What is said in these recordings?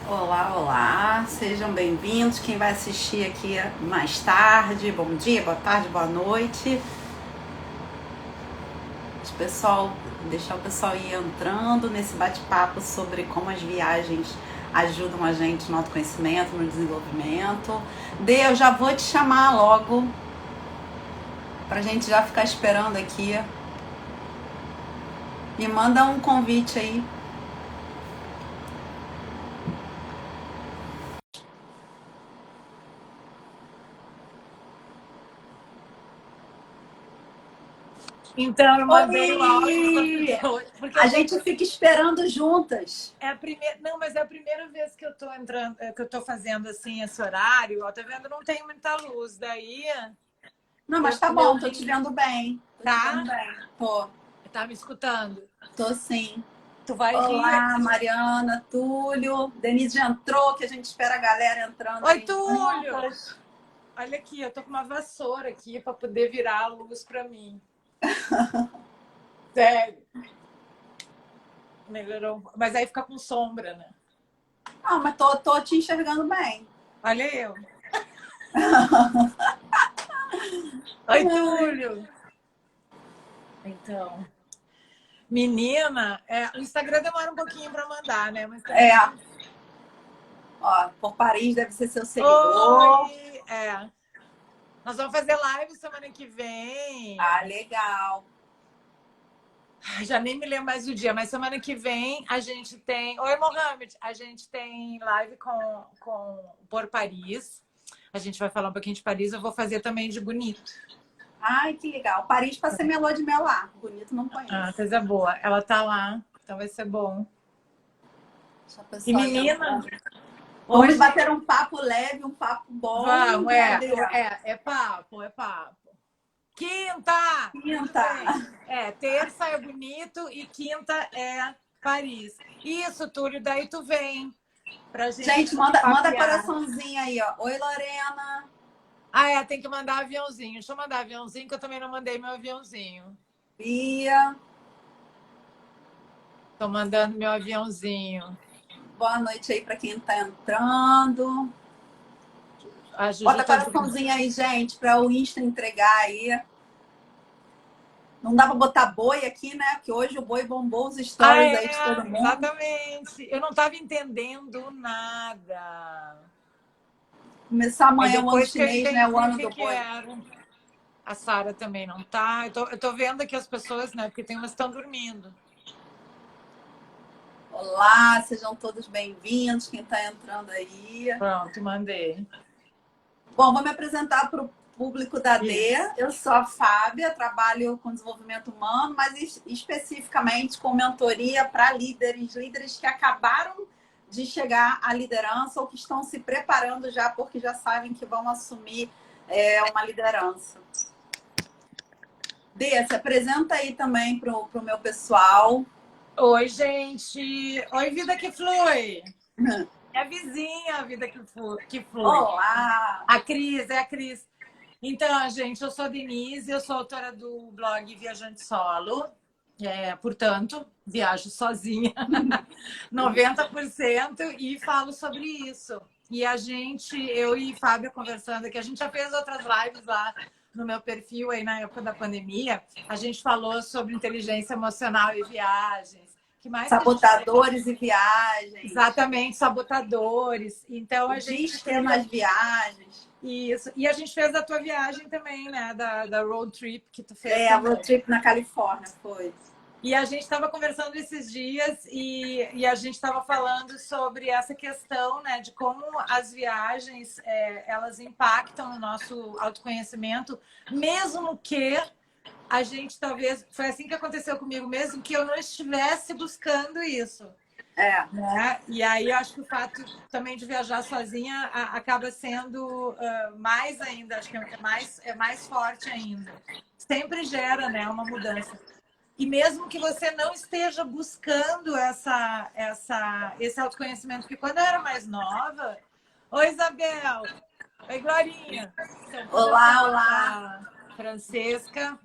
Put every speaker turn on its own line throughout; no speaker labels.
Olá, olá, sejam bem-vindos. Quem vai assistir aqui mais tarde, bom dia, boa tarde, boa noite. Pessoal, deixar o pessoal ir entrando nesse bate-papo sobre como as viagens ajudam a gente no autoconhecimento, no desenvolvimento. Eu já vou te chamar logo pra gente já ficar esperando aqui. Me manda um convite aí.
Então, eu mandei o áudio
Oi!
porque
A
eu tô.
gente fica esperando juntas.
É a primeira, não, mas é a primeira vez que eu tô entrando, que eu tô fazendo assim esse horário. Ó, tá vendo? Não tem muita luz. Daí
Não, mas tá
meu
bom, tô te
link
vendo bem. Tô te vendo
tá.
bem. Tô,
Tá me escutando?
tô sim.
Tu vai rir
Olá,
aqui.
Mariana, Túlio. Denise já entrou, que a gente espera a galera entrando
Oi,
aí
Túlio!
juntas.
Olha aqui, eu tô com uma vassoura aqui para poder virar a luz para mim. Sério. Melhorou. Mas aí fica com sombra, né?
Ah, mas tô te enxergando bem.
Olha eu. Oi, Túlio! Então. Menina, o Instagram demora um pouquinho para mandar, né? Mas também
É,
a gente.
ó, por Paris deve ser seu seguidor.
Oi! Nós vamos fazer live semana que vem.
Ah, legal.
Já nem me lembro mais do dia, mas semana que vem a gente tem. Oi, Mohamed! A gente tem live por Paris. A gente vai falar um pouquinho de Paris. Eu vou fazer também de Bonito.
Ai, que legal. Paris pra ser melô de mel lá. Bonito não
Ah,
conheço.
coisa boa. Ela tá lá, então vai ser bom.
Deixa o
E
pessoal ir
menina,
entrando. Vamos
hoje
bater um papo leve, um papo bom,
vamos,
né, Dê?
é papo, é papo. Quinta! Tudo
Quinta.
bem. Terça é Bonito e quinta é Paris. Isso, Túlio, daí tu vem pra gente
Gente, manda
papear.
coraçãozinho aí, ó. Oi, Lorena.
Tem que mandar aviãozinho. Deixa eu mandar aviãozinho, que eu também não mandei meu aviãozinho.
Bia.
Tô mandando meu aviãozinho.
Boa noite aí para quem tá entrando.
A Juju
Bota
tá dizendo.
coraçãozinho aí, gente, para o Insta entregar aí. Não dá para botar boi aqui, né? Porque hoje o boi bombou os stories aí de todo mundo.
Exatamente. Eu não estava entendendo nada.
Começar
Aí
amanhã o ano
depois que eu
chinês, né? O
entendi o
ano
que
do
que
boi.
era. A Sara também não tá. Eu tô vendo aqui as pessoas, né? Porque tem umas que estão dormindo.
Olá, sejam todos bem-vindos, quem está entrando aí.
Pronto, mandei.
Bom, vou me apresentar para o público da D.
Isso.
Eu sou a Fábia, trabalho com desenvolvimento humano, mas especificamente com mentoria para líderes que acabaram de chegar à liderança ou que estão se preparando já porque já sabem que vão assumir uma liderança. D, se apresenta aí também para o meu pessoal.
Oi, gente. Oi, vida que flui. É a vizinha, a vida que flui.
Olá!
A Cris, é a Cris. Então, gente, eu sou a Denise, eu sou autora do blog Viajante Solo. Portanto, viajo sozinha 90% e falo sobre isso. E eu e Fábio conversando aqui, a gente já fez outras lives lá no meu perfil aí na época da pandemia. A gente falou sobre inteligência emocional e viagens. Que mais que a gente falou?
Sabotadores e viagens.
Exatamente, sabotadores. Então
O
a gente
disque
fez
nas viagens.
isso. E a gente fez a tua viagem também, né? Da road trip que tu fez
A road
também.
trip na Califórnia foi.
E a gente estava conversando esses dias e a gente estava falando sobre essa questão, né, de como as viagens elas impactam no nosso autoconhecimento, mesmo que a gente talvez foi assim que aconteceu comigo, mesmo que eu não estivesse buscando isso.
É.
Né? E aí eu acho que o fato também de viajar sozinha acaba sendo mais ainda, acho que é mais forte ainda. Sempre gera, né, uma mudança. E mesmo que você não esteja buscando esse autoconhecimento, porque quando eu era mais nova. Oi, Isabel! Oi, Glorinha! Estão
Olá,
conversando com
olá.
a Francesca.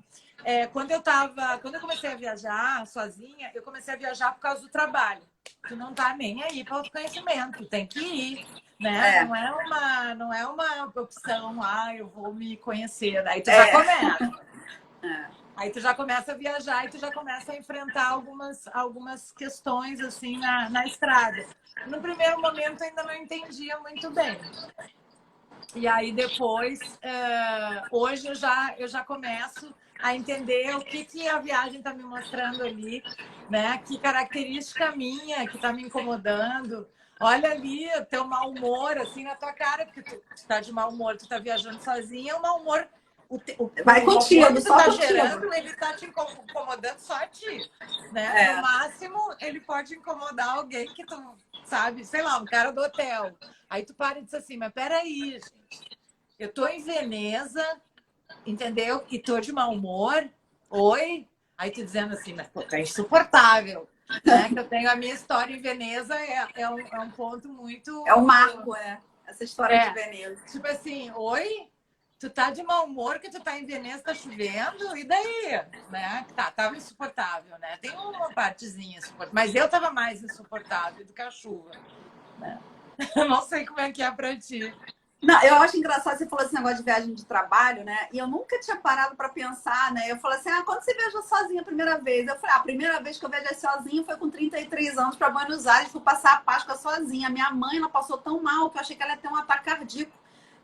quando eu comecei a viajar sozinha, eu comecei a viajar por causa do trabalho. Tu não tá nem aí para autoconhecimento, tem que ir, né?
É,
Não é uma opção, eu vou me conhecer. Aí tu já
é,
começa.
é.
Aí tu já começa a viajar e tu já começa a enfrentar algumas questões assim na estrada. No primeiro momento ainda não entendia muito bem. E aí depois, hoje eu já começo a entender o que a viagem está me mostrando ali, né? Que característica minha que está me incomodando. Olha ali o teu mau humor assim na tua cara, porque tu está de mau humor, tu está viajando sozinha, é um mau humor.
Vai
O humor
contigo,
que tu
só
está
contigo.
gerando, ele está te incomodando só a ti, né? No
É,
máximo, ele pode incomodar alguém que tu sabe, sei lá, um cara do hotel. Aí tu para e diz assim, mas peraí, gente. Eu tô em Veneza, entendeu? E tô de mau humor. Oi? Aí tu dizendo assim, mas pô, é insuportável. Né? Que eu tenho a minha história em Veneza, é um ponto muito.
é o marco, essa história de
É,
Veneza.
tipo assim, oi? Tu tá de mau humor que tu tá em Veneza, tá chovendo, e daí? Né? Tava insuportável, né? Tem uma partezinha insuportável, mas eu tava mais insuportável do que a chuva. Né? Eu não sei como é que é pra ti.
Não, eu acho engraçado, você falou esse negócio de viagem de trabalho, né? E eu nunca tinha parado para pensar, né? Eu falei assim, quando você viajou sozinha a primeira vez? Eu falei, a primeira vez que eu viajei sozinha foi com 33 anos para Buenos Aires, fui passar a Páscoa sozinha. Minha mãe, ela passou tão mal que eu achei que ela ia ter um ataque cardíaco,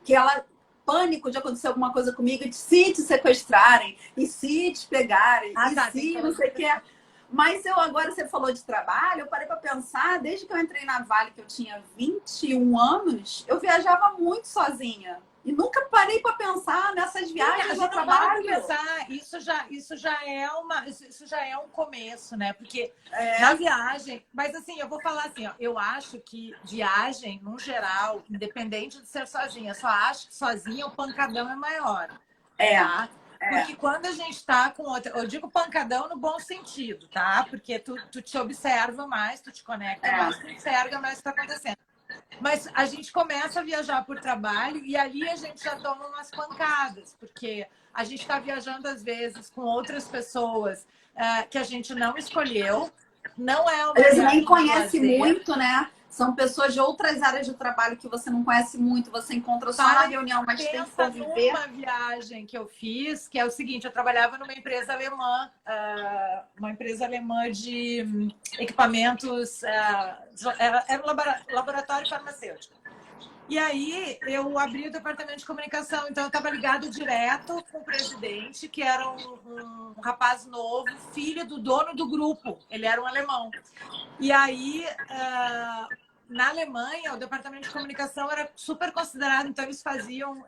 que ela, pânico de acontecer alguma coisa comigo, e se te sequestrarem, e se te pegarem,
Ah,
e
tá, tem
se
toda
não sei o
essa
que.
questão.
Mas eu agora, você falou de trabalho, eu parei para pensar, desde que eu entrei na Vale, que eu tinha 21 anos, eu viajava muito sozinha. E nunca parei para pensar nessas
Sim, a
viagens no
gente não para para
trabalho.
pensar, isso já é um começo, né? Porque na
É,
viagem, mas assim, eu vou falar assim, ó, eu acho que viagem, no geral, independente de ser sozinha, só acho que sozinha o pancadão é maior,
é,
tá?
é,
Porque quando a gente tá com outra, eu digo pancadão no bom sentido, tá? Porque tu te observa mais, tu te conecta mais, tu
é.
enxerga mais o que está acontecendo. Mas a gente começa a viajar por trabalho e ali a gente já toma umas pancadas, porque a gente está viajando às vezes com outras pessoas que a gente não escolheu, não é
Às
uma
vezes nem
viagem de
conhece
lazer.
muito, né? São pessoas de outras áreas de trabalho que você não conhece muito, você encontra só na
Para e
reunião, mas tem que
pensa
conviver.
numa viagem que eu fiz, que é o seguinte: eu trabalhava numa empresa alemã, uma empresa alemã de equipamentos, era um laboratório farmacêutico. E aí eu abri o departamento de comunicação, então eu estava ligado direto com o presidente, que era um rapaz novo, filho do dono do grupo, ele era um alemão. E aí, na Alemanha, o departamento de comunicação era super considerado, então eles faziam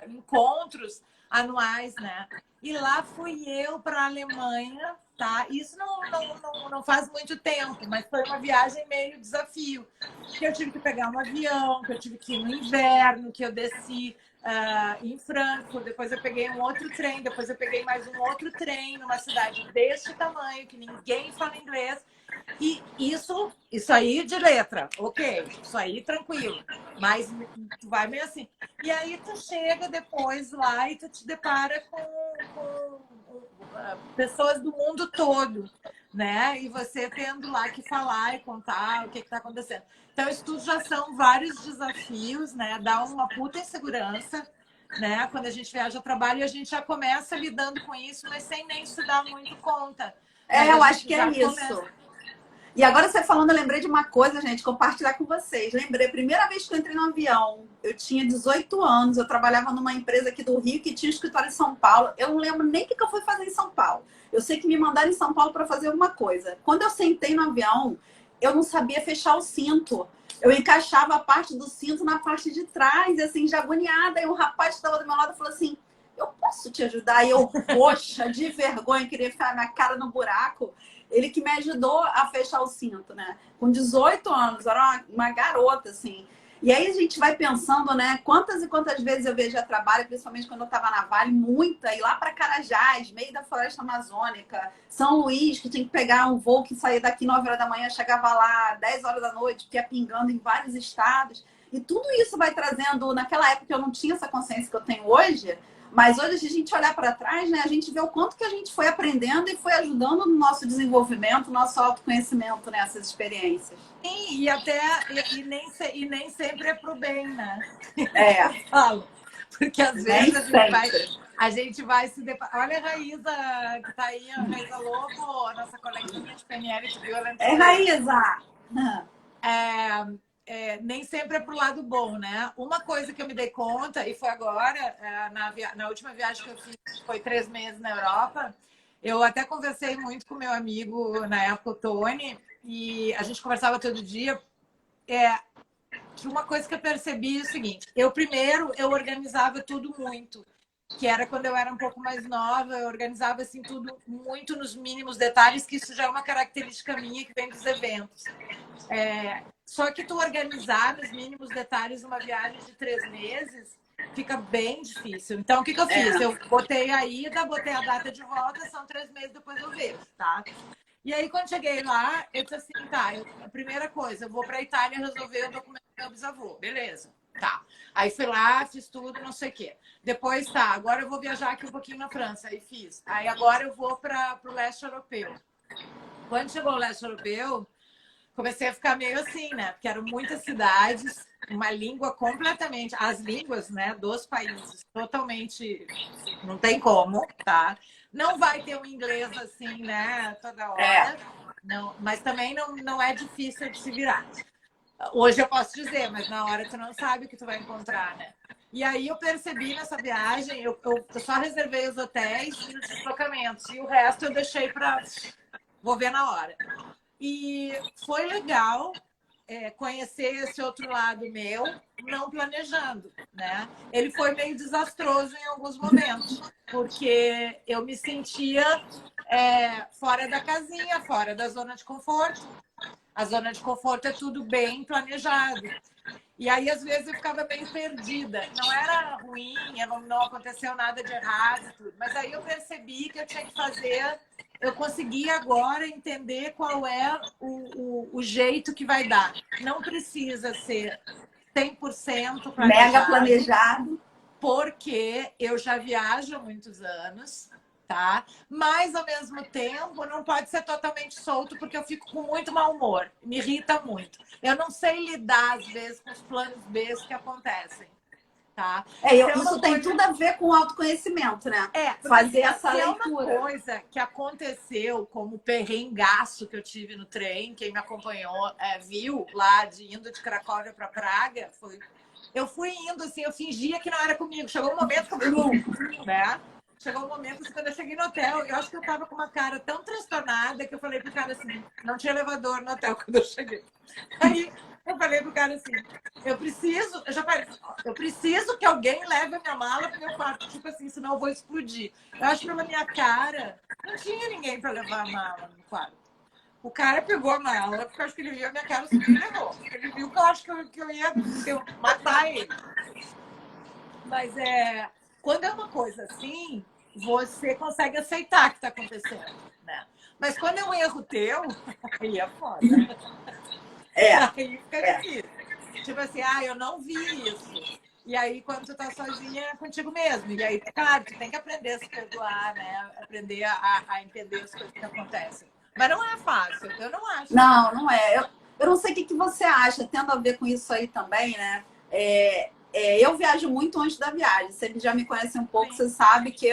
encontros anuais, né? E lá fui eu para a Alemanha, tá? Isso não faz muito tempo, mas foi uma viagem meio desafio. Que eu tive que pegar um avião, que eu tive que ir no inverno, que eu desci em Frankfurt, depois eu peguei um outro trem, depois eu peguei mais um outro trem numa cidade deste tamanho, que ninguém fala inglês. E isso aí de letra, ok, isso aí tranquilo. Mas tu vai meio assim. E aí tu chega depois lá e tu te depara com pessoas do mundo todo, né? E você tendo lá que falar e contar o que está acontecendo. Então, isso tudo já são vários desafios, né? Dá uma puta insegurança, né? Quando a gente viaja a trabalho, a gente já começa lidando com isso, mas sem nem se dar muito conta. Mas
É,
a
eu acho
gente
que é
já
isso.
começa.
E agora você falando, eu lembrei de uma coisa, gente, compartilhar com vocês. Lembrei, a primeira vez que eu entrei no avião, eu tinha 18 anos, eu trabalhava numa empresa aqui do Rio que tinha escritório em São Paulo. Eu não lembro nem o que eu fui fazer em São Paulo. Eu sei que me mandaram em São Paulo para fazer alguma coisa. Quando eu sentei no avião, eu não sabia fechar o cinto. Eu encaixava a parte do cinto na parte de trás, assim, já agoniada. E o rapaz que estava do meu lado falou assim: eu posso te ajudar? E eu, roxa, de vergonha, queria enfiar minha cara no buraco. Ele que me ajudou a fechar o cinto, né? Com 18 anos, era uma garota, assim. E aí a gente vai pensando, né? Quantas e quantas vezes eu vejo a trabalho, principalmente quando eu estava na Vale, muita, ir lá para Carajás, meio da floresta amazônica, São Luís, que tinha que pegar um voo que saía daqui 9 horas da manhã, chegava lá 10 horas da noite, que ia pingando em vários estados. E tudo isso vai trazendo, naquela época eu não tinha essa consciência que eu tenho hoje, Mas hoje, se a gente olhar para trás, né, a gente vê o quanto que a gente foi aprendendo e foi ajudando no nosso desenvolvimento, no nosso autoconhecimento nessas experiências.
Sim, e nem sempre é pro bem, né?
É.
Eu falo. Porque às
Nem
vezes
sempre.
a gente vai se deparar. Olha a Raíza, que tá aí, a Raíza Lobo, a nossa coleguinha de PNL, de viu? Ela
É,
entrou aí.
Raíza!
Nem sempre é pro lado bom, né? Uma coisa que eu me dei conta, e foi agora, na última viagem que eu fiz, foi 3 meses na Europa, eu até conversei muito com meu amigo, na época, o Tony, e a gente conversava todo dia. Que uma coisa que eu percebi é o seguinte: eu organizava tudo muito, que era quando eu era um pouco mais nova, eu organizava assim tudo muito nos mínimos detalhes, que isso já é uma característica minha que vem dos eventos. Só que tu organizar nos mínimos detalhes uma viagem de 3 meses fica bem difícil. Então, o que eu fiz? Eu botei a ida, botei a data de volta, são 3 meses, depois eu vejo, tá? E aí, quando cheguei lá, eu disse assim, tá, a primeira coisa, eu vou para a Itália resolver o documento do meu bisavô. Beleza, tá. Aí fui lá, fiz tudo, não sei o quê. Depois, tá, agora eu vou viajar aqui um pouquinho na França. Aí fiz. Aí agora eu vou para o leste europeu. Quando chegou o leste europeu, comecei a ficar meio assim, né? Porque eram muitas cidades, uma língua completamente... As línguas, né, dos países totalmente... Não tem como, tá? Não vai ter um inglês assim, né, toda hora. Não, mas também não é difícil de se virar. Hoje eu posso dizer, mas na hora tu não sabe o que tu vai encontrar, né? E aí eu percebi nessa viagem, eu só reservei os hotéis e os deslocamentos. E o resto eu deixei para... Vou ver na hora. E foi legal conhecer esse outro lado meu, não planejando, né? Ele foi meio desastroso em alguns momentos, porque eu me sentia fora da casinha, fora da zona de conforto. A zona de conforto é tudo bem planejado. E aí, às vezes, eu ficava meio perdida. Não era ruim, não aconteceu nada de errado, tudo. Mas aí eu percebi que eu tinha que fazer... Eu consegui agora entender qual é o jeito que vai dar. Não precisa ser 100% planejado.
Mega planejado.
Porque eu já viajo há muitos anos, tá? Mas, ao mesmo tempo, não pode ser totalmente solto, porque eu fico com muito mau humor. Me irrita muito. Eu não sei lidar, às vezes, com os planos B que acontecem. Tá?
Isso tem tudo a ver com autoconhecimento, né? Fazer essa leitura.
É uma coisa que aconteceu, como o perrengaço que eu tive no trem, quem me acompanhou viu lá, indo de Cracóvia para Praga, eu fui indo assim, eu fingia que não era comigo. Chegou um momento que eu... né? Chegou um momento assim, quando eu cheguei no hotel, eu acho que eu tava com uma cara tão transtornada que eu falei pro cara assim, não tinha elevador no hotel quando eu cheguei. Aí eu falei pro cara assim, eu preciso que alguém leve a minha mala pro meu quarto, tipo assim, senão eu vou explodir. Eu acho que pela minha cara, não tinha ninguém para levar a mala no quarto. O cara pegou a mala, porque eu acho que ele viu a minha cara subir e levou. Ele viu que eu acho que eu ia matar ele. Mas quando é uma coisa assim, você consegue aceitar que está acontecendo, né? Mas quando é um erro teu, aí é foda. Aí fica difícil. Tipo assim, eu não vi isso. E aí, quando tu tá sozinha, é contigo mesmo. E aí, claro, tu tem que aprender a se perdoar, né? Aprender a entender as coisas que acontecem. Mas não é fácil, eu não acho.
Não é. Eu não sei o que você acha, tendo a ver com isso aí também, né? Eu viajo muito antes da viagem. Você já me conhece um pouco, você sabe que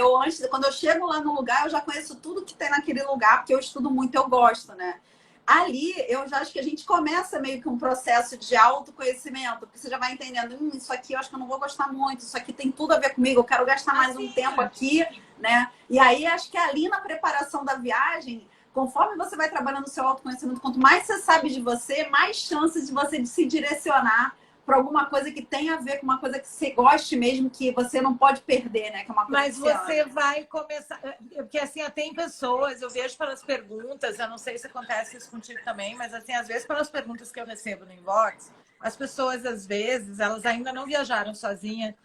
quando eu chego lá no lugar, eu já conheço tudo que tem naquele lugar, porque eu estudo muito, eu gosto, né? Ali, eu já acho que a gente começa meio que um processo de autoconhecimento, porque você já vai entendendo, isso aqui eu acho que eu não vou gostar muito, isso aqui tem tudo a ver comigo, eu quero gastar mais um tempo aqui, né? E aí, acho que ali na preparação da viagem, conforme você vai trabalhando o seu autoconhecimento, quanto mais você sabe de você, mais chances de você se direcionar para alguma coisa que tenha a ver com uma coisa que você goste mesmo, que você não pode perder, né? Que é uma coisa
Mas você vai começar... Porque, assim, tem pessoas, eu vejo pelas perguntas, eu não sei se acontece isso contigo também, mas, assim, às vezes, pelas perguntas que eu recebo no inbox, as pessoas, às vezes, elas ainda não viajaram sozinhas,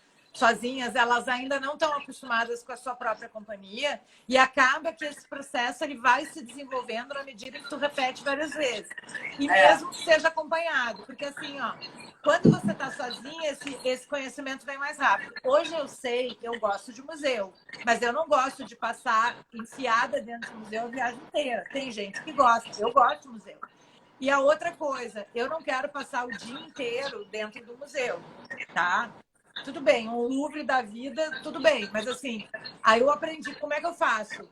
elas ainda não estão acostumadas com a sua própria companhia e acaba que esse processo ele vai se desenvolvendo na medida que tu repete várias vezes. E mesmo que seja acompanhado. Porque, assim, quando você está sozinha, esse conhecimento vem mais rápido. Hoje eu sei que eu gosto de museu, mas eu não gosto de passar enfiada dentro de museu a viagem inteira. Tem gente que gosta, eu gosto de museu. E a outra coisa, eu não quero passar o dia inteiro dentro do museu, tá? Tudo bem, um Louvre da vida, tudo bem, mas assim, aí eu aprendi como é que eu faço.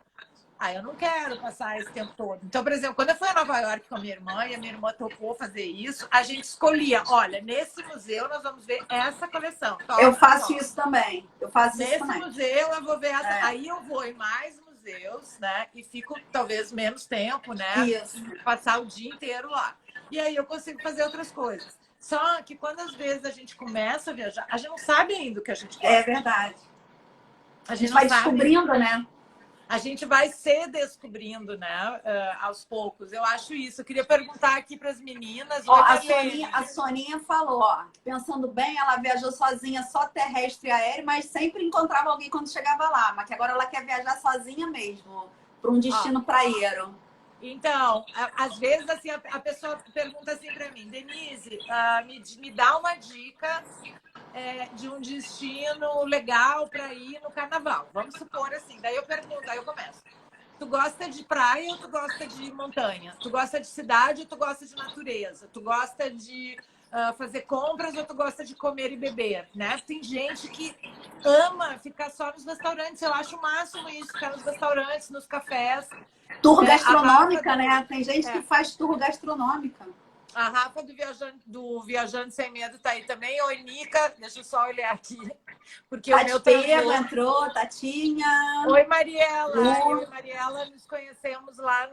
Ah, eu não quero passar esse tempo todo. Então, por exemplo, quando eu fui a Nova York com a minha irmã e a minha irmã topou fazer isso, a gente escolhia, olha, nesse museu nós vamos ver essa coleção.
Eu faço isso também. Eu faço isso
Nesse
também.
museu eu vou ver essa. Aí eu vou em mais museus, né? E fico talvez menos tempo, né?
Isso.
Passar o dia inteiro lá. E aí eu consigo fazer outras coisas. Só que quando às vezes a gente começa a viajar, a gente não sabe ainda o que a gente gosta.
É verdade.
A
gente vai descobrindo, né?
A gente vai se descobrindo, né? Aos poucos. Eu acho isso. Eu queria perguntar aqui para as meninas.
Ó, a Soninha falou, ó, pensando bem, ela viajou sozinha, só terrestre e aéreo, mas sempre encontrava alguém quando chegava lá. Mas que agora ela quer viajar sozinha mesmo, para um destino praieiro.
Então, às vezes assim, a pessoa pergunta assim para mim, Denise, me dá uma dica de um destino legal para ir no carnaval. Vamos supor assim. Daí eu pergunto, aí eu começo. Tu gosta de praia ou tu gosta de montanha? Tu gosta de cidade ou tu gosta de natureza? Tu gosta de fazer compras ou tu gosta de comer e beber, né? Tem gente que ama ficar só nos restaurantes. Eu acho o máximo isso, ficar nos restaurantes, nos cafés.
Tour gastronômica, né? Tem gente que faz tour gastronômica.
A Rafa do Viajante Sem Medo tá aí também. Oi, Nica. Deixa eu só olhar aqui. Porque
Tati
o meu
Pego entrou, Tatinha.
Oi, Mariela. Eu e Mariela nos conhecemos lá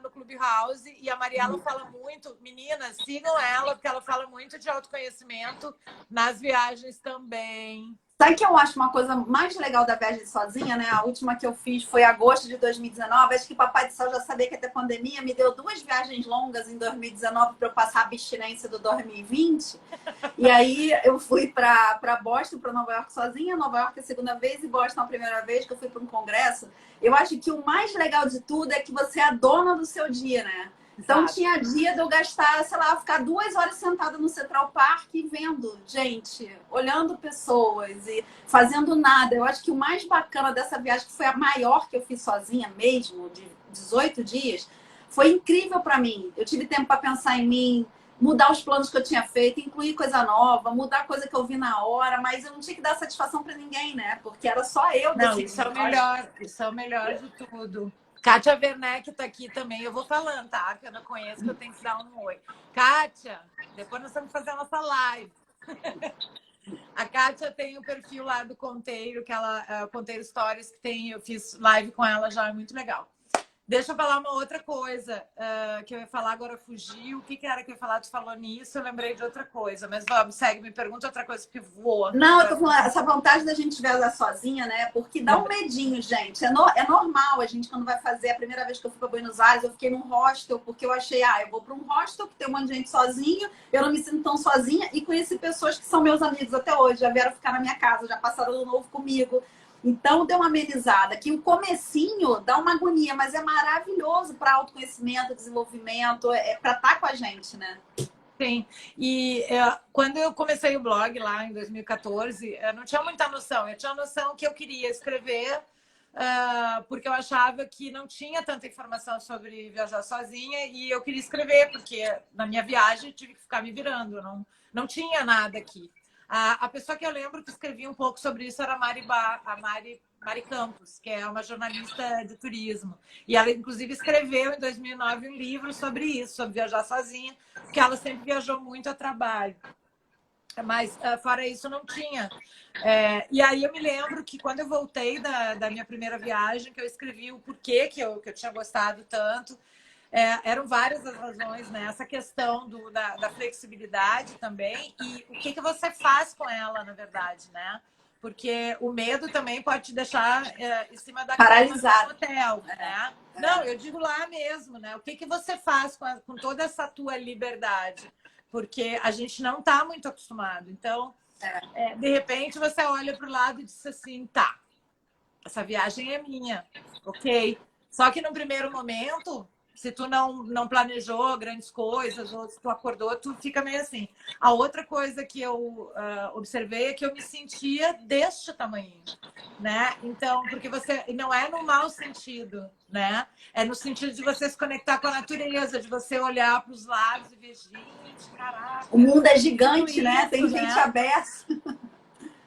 no Clubhouse. E a Mariela fala muito. Meninas, sigam ela, porque ela fala muito de autoconhecimento nas viagens também.
Sabe que eu acho uma coisa mais legal da viagem sozinha, né? A última que eu fiz foi agosto de 2019. Acho que Papai do Céu já sabia que ia ter pandemia. Me deu 2 viagens longas em 2019 para eu passar a abstinência do 2020. E aí eu fui para Boston, para Nova York sozinha. Nova York a segunda vez e Boston a primeira vez que eu fui para um congresso. Eu acho que o mais legal de tudo é que você é a dona do seu dia, né? Então tinha dia de eu gastar, sei lá, ficar 2 horas sentada no Central Park vendo gente, olhando pessoas e fazendo nada. Eu acho que o mais bacana dessa viagem, que foi a maior que eu fiz sozinha mesmo, de 18 dias, foi incrível para mim. Eu tive tempo para pensar em mim, mudar os planos que eu tinha feito, incluir coisa nova, mudar coisa que eu vi na hora, mas eu não tinha que dar satisfação para ninguém, né? Porque era só eu decidindo.
Isso é o melhor de tudo. Kátia Werneck está aqui também. Eu vou falando, tá? Que eu não conheço, que eu tenho que dar um oi. Kátia, depois nós vamos fazer a nossa live. A Kátia tem o perfil lá do Conteiro, que ela, Conteiro Stories, que tem, eu fiz live com ela já, é muito legal. Deixa eu falar uma outra coisa que eu ia falar, agora fugiu. O que era que eu ia falar? Tu falou nisso, eu lembrei de outra coisa. Mas vamos, segue, me pergunta outra coisa, porque voa.
Não, eu tô falando, essa vontade da gente viajar sozinha, né? Porque dá um medinho, gente. É normal a gente, quando vai fazer. A primeira vez que eu fui para Buenos Aires, eu fiquei num hostel, porque eu achei, eu vou para um hostel que tem um monte de gente sozinha, eu não me sinto tão sozinha. E conheci pessoas que são meus amigos até hoje, já vieram ficar na minha casa, já passaram ano novo comigo. Então, deu uma amenizada. Que o comecinho dá uma agonia, mas é maravilhoso para autoconhecimento, desenvolvimento, para estar com a gente, né?
Sim. E quando eu comecei o blog lá em 2014, eu não tinha muita noção. Eu tinha noção que eu queria escrever, porque eu achava que não tinha tanta informação sobre viajar sozinha e eu queria escrever, porque na minha viagem eu tive que ficar me virando. Não tinha nada aqui. A pessoa que eu lembro que escrevia um pouco sobre isso era a Mari Campos, que é uma jornalista de turismo. E ela, inclusive, escreveu em 2009 um livro sobre isso, sobre viajar sozinha, porque ela sempre viajou muito a trabalho. Mas, fora isso, não tinha. E aí eu me lembro que quando eu voltei da minha primeira viagem, que eu escrevi o porquê que eu tinha gostado tanto. Eram várias as razões, né? Essa questão da flexibilidade também e o que você faz com ela, na verdade, né? Porque o medo também pode te deixar em cima da
paralisado
no hotel, né? Não, eu digo lá mesmo, né? O que você faz com toda essa tua liberdade? Porque a gente não está muito acostumado. Então, de repente, você olha para o lado e diz assim, tá, essa viagem é minha, ok? Só que no primeiro momento Se tu não planejou grandes coisas, ou se tu acordou, tu fica meio assim. A outra coisa que eu observei é que eu me sentia deste tamanho, né? Então, porque você não é no mau sentido, né? É no sentido de você se conectar com a natureza, de você olhar para os lados e ver, gente, caraca.
O mundo é gigante,
isso,
né? Tem gente
né?
aberta.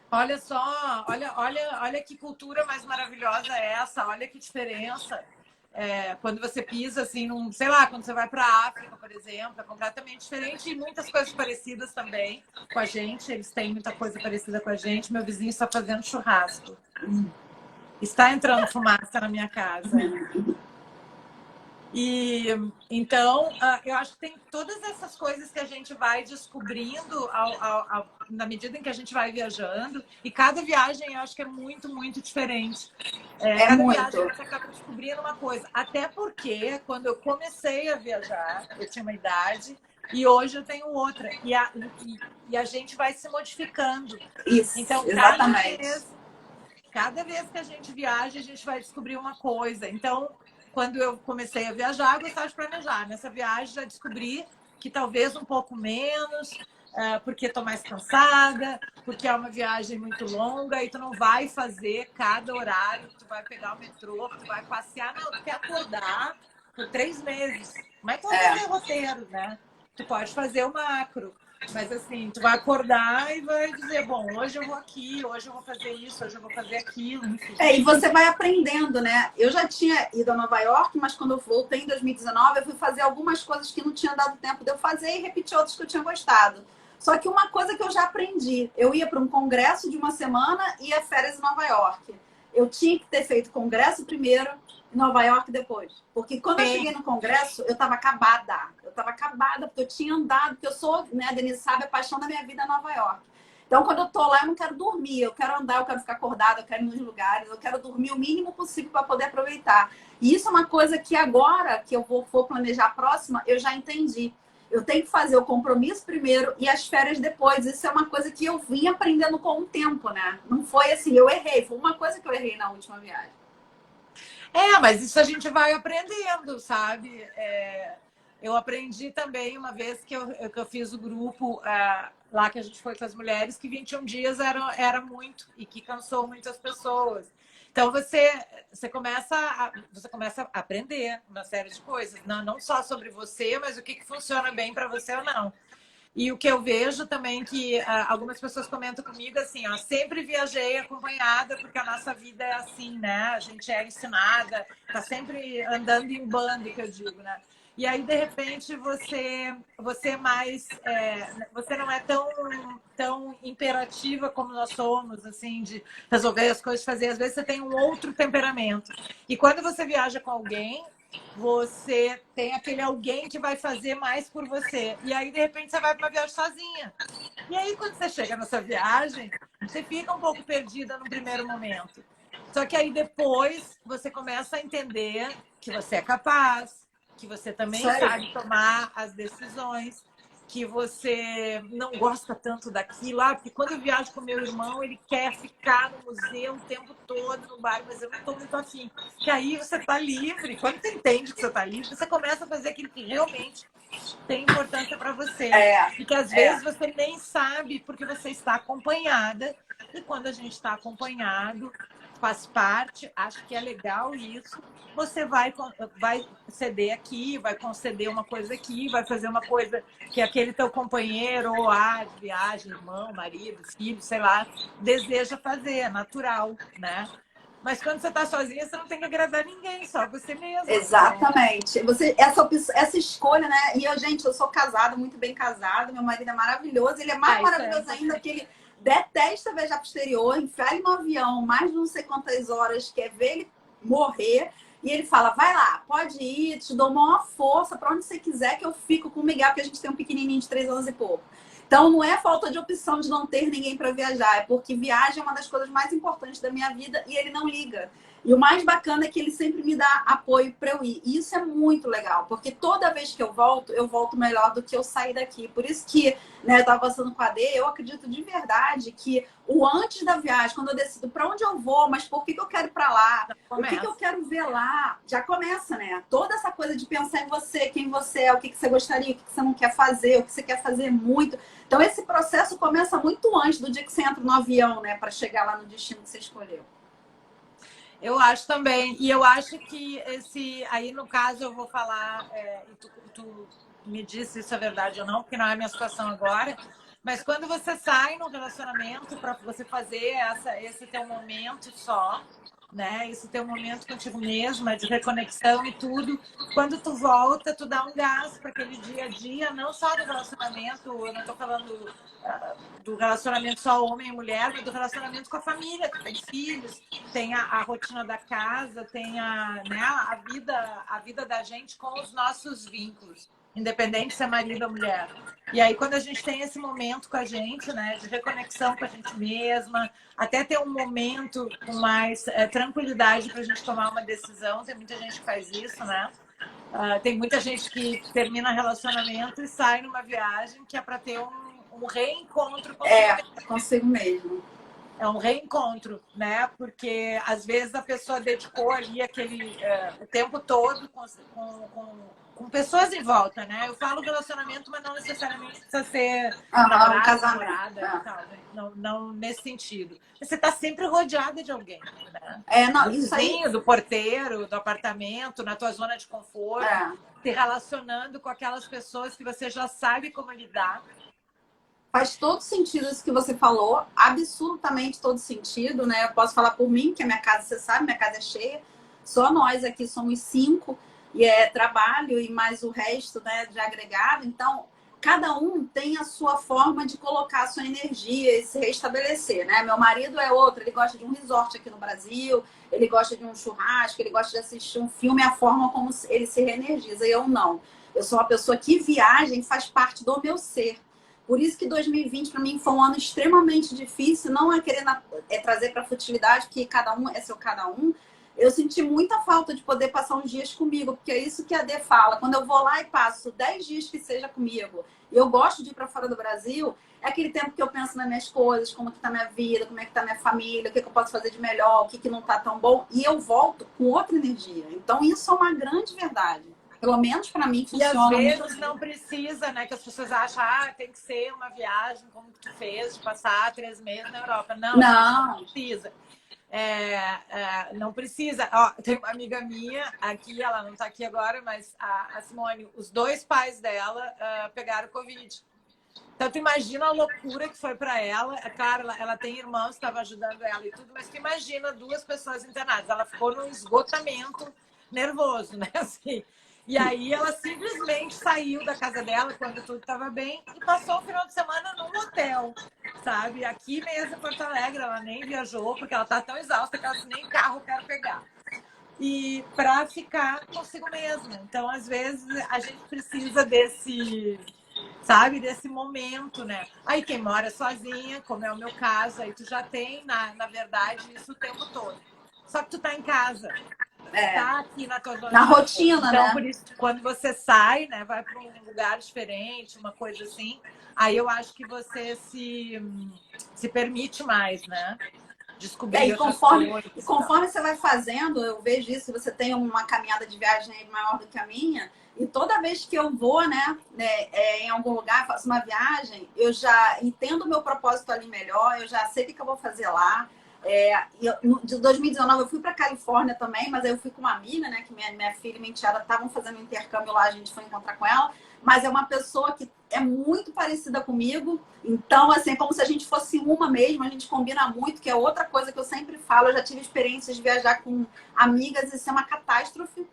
Olha só, olha que cultura mais maravilhosa é essa, olha que diferença. Quando você pisa assim, sei lá, quando você vai para a África, por exemplo, é completamente diferente e muitas coisas parecidas também com a gente. Eles têm muita coisa parecida com a gente. Meu vizinho está fazendo churrasco. Está entrando fumaça na minha casa. E então, eu acho que tem todas essas coisas que a gente vai descobrindo na medida em que a gente vai viajando. E cada viagem eu acho que é muito, muito diferente. Cada
muito.
viagem você acaba descobrindo uma coisa. Até porque, quando eu comecei a viajar, eu tinha uma idade e hoje eu tenho outra. E a gente vai se modificando.
Isso,
então,
exatamente.
Cada vez que a gente viaja, a gente vai descobrir uma coisa. Então, quando eu comecei a viajar, eu gostava de planejar. Nessa viagem, já descobri que talvez um pouco menos, porque estou mais cansada, porque é uma viagem muito longa e tu não vai fazer cada horário, tu vai pegar o metrô, tu vai passear. Não, tu quer acordar por 3 meses. Como é que tu vai fazer roteiro, né? Tu pode fazer o macro. Mas assim, tu vai acordar e vai dizer, bom, hoje eu vou aqui, hoje eu vou fazer isso, hoje eu vou fazer aquilo, enfim.
E você vai aprendendo, né? Eu já tinha ido a Nova York, mas quando eu voltei em 2019, eu fui fazer algumas coisas que não tinha dado tempo de eu fazer e repetir outras que eu tinha gostado. Só que uma coisa que eu já aprendi, eu ia para um congresso de uma semana e ia férias em Nova York. Eu tinha que ter feito congresso primeiro e Nova York depois. Porque quando eu cheguei no congresso, eu estava acabada. Eu estava acabada porque eu tinha andado, porque eu sou, né, a Denise sabe, a paixão da minha vida é Nova York. Então, quando eu tô lá, eu não quero dormir, eu quero andar, eu quero ficar acordada, eu quero ir nos lugares, eu quero dormir o mínimo possível para poder aproveitar. E isso é uma coisa que agora, que eu vou planejar a próxima, eu já entendi. Eu tenho que fazer o compromisso primeiro e as férias depois. Isso é uma coisa que eu vim aprendendo com o tempo, né? Não foi assim, eu errei. Foi uma coisa que eu errei na última viagem.
Mas isso a gente vai aprendendo, sabe? Eu aprendi também uma vez que eu fiz o grupo lá que a gente foi com as mulheres, que 21 dias era muito e que cansou muitas pessoas. Então você começa a aprender uma série de coisas, não só sobre você, mas o que funciona bem para você ou não. E o que eu vejo também que algumas pessoas comentam comigo assim, ó, sempre viajei acompanhada porque a nossa vida é assim, né? A gente é ensinada, tá sempre andando em bando, que eu digo, né? E aí, de repente, você mais... você não é tão imperativa como nós somos, assim, de resolver as coisas, fazer. Às vezes você tem um outro temperamento. E quando você viaja com alguém, você tem aquele alguém que vai fazer mais por você. E aí, de repente, você vai para uma viagem sozinha. E aí, quando você chega nessa viagem, você fica um pouco perdida no primeiro momento. Só que aí, depois, você começa a entender que você é capaz, que você também sabe tomar as decisões, que você não gosta tanto daquilo. Porque quando eu viajo com meu irmão, ele quer ficar no museu o tempo todo, no bar, mas eu não estou muito afim. Que aí você está livre. Quando você entende que você está livre, você começa a fazer aquilo que realmente tem importância para você. E que às vezes você nem sabe porque você está acompanhada. E quando a gente está acompanhado, faz parte, acho que é legal isso. Você vai ceder aqui, vai conceder uma coisa aqui, vai fazer uma coisa que aquele teu companheiro, ou de viagem, irmão, marido, filho, sei lá, deseja fazer, é natural, né? Mas quando você está sozinha, você não tem que agradar ninguém, só você mesma.
Exatamente. Essa escolha, né? E eu, gente, eu sou casada, muito bem casada, meu marido é maravilhoso, ele é mais maravilhoso ainda que ele detesta viajar pro exterior, enfiar ele no avião, mais de não sei quantas horas, quer ver ele morrer. E ele fala, vai lá, pode ir, te dou uma força para onde você quiser que eu fico com o Miguel, porque a gente tem um pequenininho de 3 anos e pouco. Então, não é falta de opção de não ter ninguém para viajar, é porque viagem é uma das coisas mais importantes da minha vida e ele não liga. E o mais bacana é que ele sempre me dá apoio para eu ir. E isso é muito legal, porque toda vez que eu volto melhor do que eu sair daqui. Por isso que, né, eu estava passando com a Dê, eu acredito de verdade que o antes da viagem, quando eu decido para onde eu vou, mas por que eu quero ir para lá, o que eu quero ver lá, já começa, né? Toda essa coisa de pensar em você, quem você é, o que você gostaria, o que você não quer fazer, o que você quer fazer muito. Então, esse processo começa muito antes do dia que você entra no avião, né, para chegar lá no destino que você escolheu.
Eu acho também. E eu acho que aí, no caso, eu vou falar, e tu me disse se isso é verdade ou não, porque não é a minha situação agora. Mas quando você sai no relacionamento para você fazer esse teu momento só, né? Esse teu momento contigo mesma, de reconexão e tudo. Quando tu volta, tu dá um gás para aquele dia a dia, não só do relacionamento, eu não estou falando do relacionamento só homem e mulher, mas do relacionamento com a família. Tu tem filhos, tem a rotina da casa, tem né, a vida da gente com os nossos vínculos, independente se é marido ou mulher. E aí, quando a gente tem esse momento com a gente, né, de reconexão com a gente mesma, até ter um momento com mais tranquilidade para a gente tomar uma decisão, tem muita gente que faz isso, né? Tem muita gente que termina relacionamento e sai numa viagem que é para ter um reencontro
consigo mesmo.
É um reencontro, né? Porque às vezes a pessoa dedicou ali o tempo todo com pessoas em volta, né? Eu falo relacionamento, mas não necessariamente precisa ser namorada, tal, né? Não nesse sentido. Você está sempre rodeada de alguém, né?
Não,
do vizinho, do porteiro, do apartamento, na tua zona de conforto, se relacionando com aquelas pessoas que você já sabe como lidar.
Faz todo sentido isso que você falou, absolutamente todo sentido, né? Eu posso falar por mim, que a minha casa, você sabe, minha casa é cheia. Só nós aqui somos 5, e é trabalho e mais o resto, né, de agregado. Então, cada um tem a sua forma de colocar a sua energia e se restabelecer, né? Meu marido é outro, ele gosta de um resort aqui no Brasil, ele gosta de um churrasco, ele gosta de assistir um filme, a forma como ele se reenergiza. E eu não. Eu sou uma pessoa que viagem faz parte do meu ser. Por isso que 2020 para mim foi um ano extremamente difícil, não é querer trazer para a futilidade, porque cada um é seu cada um. Eu senti muita falta de poder passar uns dias comigo, porque é isso que a Dê fala. Quando eu vou lá e passo 10 dias que seja comigo, e eu gosto de ir para fora do Brasil, é aquele tempo que eu penso nas minhas coisas, como que tá minha vida, como é que tá minha família, o que eu posso fazer de melhor, o que não tá tão bom, e eu volto com outra energia. Então isso é uma grande verdade. Pelo menos para mim funciona.
E às vezes não precisa, né? Que as pessoas acham, tem que ser uma viagem como tu fez, de passar 3 meses na Europa. Não precisa. Não precisa. Ó, tem uma amiga minha aqui, ela não está aqui agora, mas a Simone, os 2 pais dela pegaram Covid. Então, tu imagina a loucura que foi para ela. É claro, ela tem irmãos que estavam ajudando ela e tudo, mas tu imagina 2 pessoas internadas. Ela ficou num esgotamento nervoso, né? Assim. E aí ela simplesmente saiu da casa dela quando tudo estava bem e passou o final de semana num hotel, sabe? Aqui mesmo em Porto Alegre, ela nem viajou porque ela tá tão exausta que ela nem carro quer pegar. E para ficar consigo mesma. Então, às vezes, a gente precisa desse momento, né? Aí quem mora sozinha, como é o meu caso, aí tu já tem, na verdade, isso o tempo todo. Só que tu tá em casa. Tá aqui na tua zona
na rotina,
então,
né?
Por isso, quando você sai, né, vai para um lugar diferente, uma coisa assim, aí eu acho que você se permite mais, né? Descobrir
e conforme você vai fazendo, eu vejo isso, você tem uma caminhada de viagem maior do que a minha, e toda vez que eu vou, né, em algum lugar, faço uma viagem, eu já entendo o meu propósito ali melhor, eu já sei o que eu vou fazer lá. De 2019 eu fui para Califórnia também, mas aí eu fui com uma amiga, né, que minha filha e minha enteada estavam fazendo um intercâmbio lá, a gente foi encontrar com ela, mas é uma pessoa que é muito parecida comigo, então assim, é como se a gente fosse uma mesmo, a gente combina muito, que é outra coisa que eu sempre falo, eu já tive experiências de viajar com amigas e isso é uma catástrofe,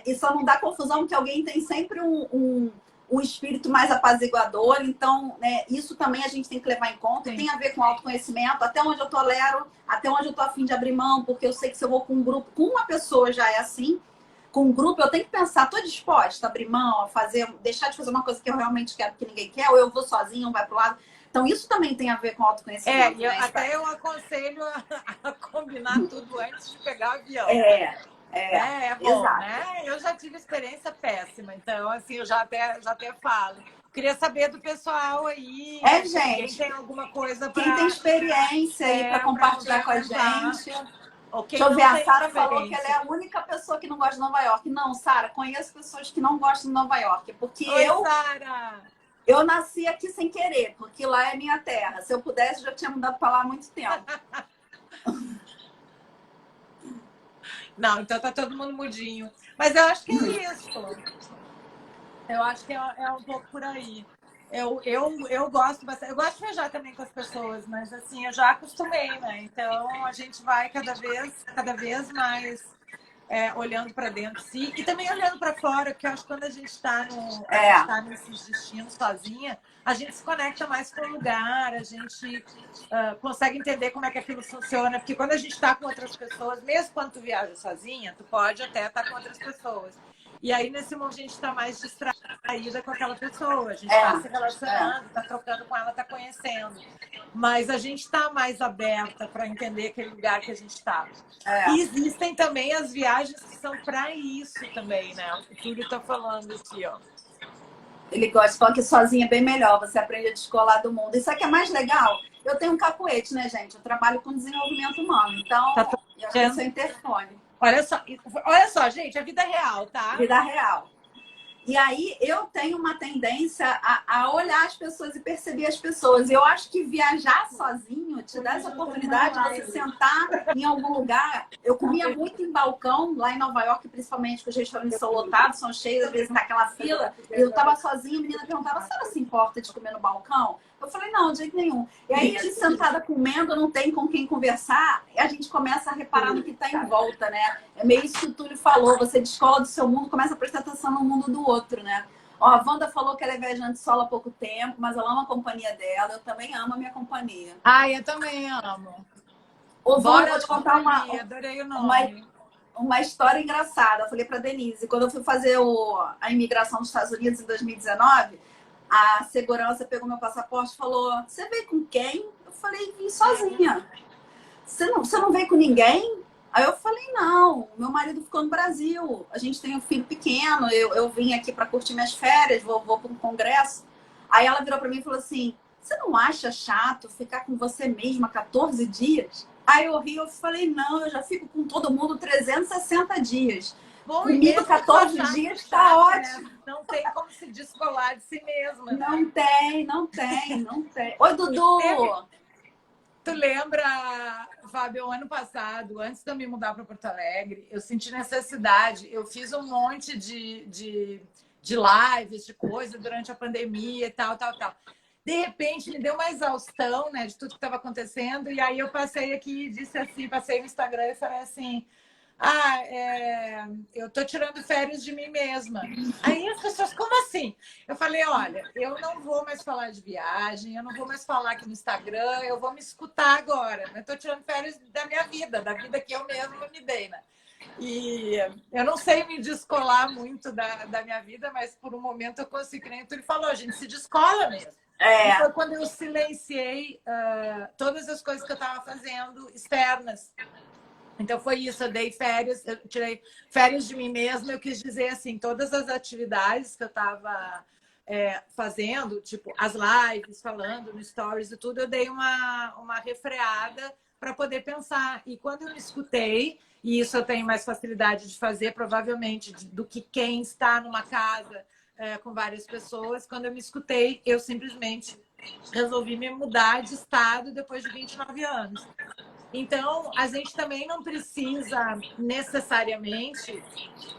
e só não dá confusão porque alguém tem sempre um espírito mais apaziguador. Então, né, isso também a gente tem que levar em conta. Sim. Tem a ver com autoconhecimento, até onde eu tolero, até onde eu tô a fim de abrir mão, porque eu sei que se eu vou com um grupo, com uma pessoa já é assim, com um grupo eu tenho que pensar, tô disposta a abrir mão, a fazer, deixar de fazer uma coisa que eu realmente quero que ninguém quer, ou eu vou sozinha, um vai pro lado. Então, isso também tem a ver com autoconhecimento.
E
né?
até eu aconselho a combinar tudo antes de pegar o avião. É bom,
exato.
né? Eu já tive experiência péssima, então, assim, eu já até falo. Queria saber do pessoal aí,
gente.
quem tem alguma coisa para...
Quem tem experiência aí para compartilhar com a gente. Deixa eu ver, a Sara falou que ela é a única pessoa que não gosta de Nova York. Não, Sara, conheço pessoas que não gostam de Nova York, porque
Oi, Sara!
Eu nasci aqui sem querer, porque lá é minha terra. Se eu pudesse, já tinha mudado para lá há muito tempo.
Não, então tá todo mundo mudinho. Mas eu acho que é isso. Eu acho que é um pouco por aí. Eu gosto bastante. Eu gosto de viajar também com as pessoas, mas assim, eu já acostumei, né? Então a gente vai cada vez mais olhando para dentro de si e também olhando para fora, porque eu acho que quando a gente está nesses destinos sozinha, a gente se conecta mais com o lugar, a gente consegue entender como é que aquilo funciona, porque quando a gente está com outras pessoas, mesmo quando tu viaja sozinha, tu pode até estar com outras pessoas. E aí, nesse momento, a gente está mais distraída com aquela pessoa. A gente está se relacionando, está trocando com ela, está conhecendo. Mas a gente está mais aberta para entender aquele lugar que a gente está. E existem também as viagens que são para isso também, né? O Túlio está falando aqui, ó.
Ele gosta de falar que sozinha é bem melhor, você aprende a descolar do mundo. Isso aqui é mais legal. Eu tenho um cacuete, né, gente? Eu trabalho com desenvolvimento humano. Então, eu tenho seu interfone.
Olha só, gente, é vida real, tá?
Vida real. E aí eu tenho uma tendência a olhar as pessoas e perceber as pessoas. Eu acho que viajar sozinho te dá essa oportunidade de você sentar em algum lugar. Eu comia muito em balcão, lá em Nova York, principalmente, que os restaurantes são lotados, são cheios, às vezes naquela fila. Eu estava sozinha, a menina perguntava, se ela se importa de comer no balcão? Eu falei, não, de jeito nenhum. E aí, ali sentada comendo, não tem com quem conversar, e a gente começa a reparar no que está em volta, né? É meio isso que o Túlio falou, você descola do seu mundo, começa a prestar atenção no mundo do outro, né? Ó, a Wanda falou que ela é viajante solo há pouco tempo, mas ela ama a companhia dela, eu também amo a minha companhia.
Eu também amo.
Ô, Wanda, vou te contar
adorei o nome.
Uma história engraçada. Eu falei para Denise, quando eu fui fazer a imigração dos Estados Unidos em 2019, a segurança pegou meu passaporte e falou, você veio com quem? Eu falei, vim sozinha. Você não veio com ninguém? Aí eu falei, não, meu marido ficou no Brasil, a gente tem um filho pequeno, eu vim aqui para curtir minhas férias, vou para um congresso. Aí ela virou para mim e falou assim, você não acha chato ficar com você mesma 14 dias? Aí eu ri, eu falei, não, eu já fico com todo mundo 360 dias.
Bom,
comigo 14 dias está ótimo.
Né? Não tem como se descolar de si mesma. Né?
Não tem. Oi, Dudu!
Tu lembra, Fábio, ano passado, antes de eu me mudar para Porto Alegre, eu senti necessidade, eu fiz um monte de lives, de coisa durante a pandemia e tal. De repente, me deu uma exaustão, né, de tudo que estava acontecendo, e aí eu passei aqui e disse assim, passei no Instagram e falei assim, eu tô tirando férias de mim mesma. Aí as pessoas, como assim? Eu falei, olha, eu não vou mais falar de viagem, eu não vou mais falar aqui no Instagram, eu vou me escutar agora. Eu tô tirando férias da minha vida, da vida que eu mesma me dei, né? E eu não sei me descolar muito da minha vida, mas por um momento eu consegui, que nem o Túlio falou, a gente se descola mesmo. E foi quando eu silenciei todas as coisas que eu estava fazendo externas. Então foi isso, eu dei férias, eu tirei férias de mim mesma, eu quis dizer assim, todas as atividades que eu estava fazendo, tipo as lives, falando no stories e tudo, eu dei uma refreada para poder pensar. E quando eu me escutei, e isso eu tenho mais facilidade de fazer, provavelmente, do que quem está numa casa com várias pessoas, quando eu me escutei, eu simplesmente resolvi me mudar de estado depois de 29 anos. Então, a gente também não precisa necessariamente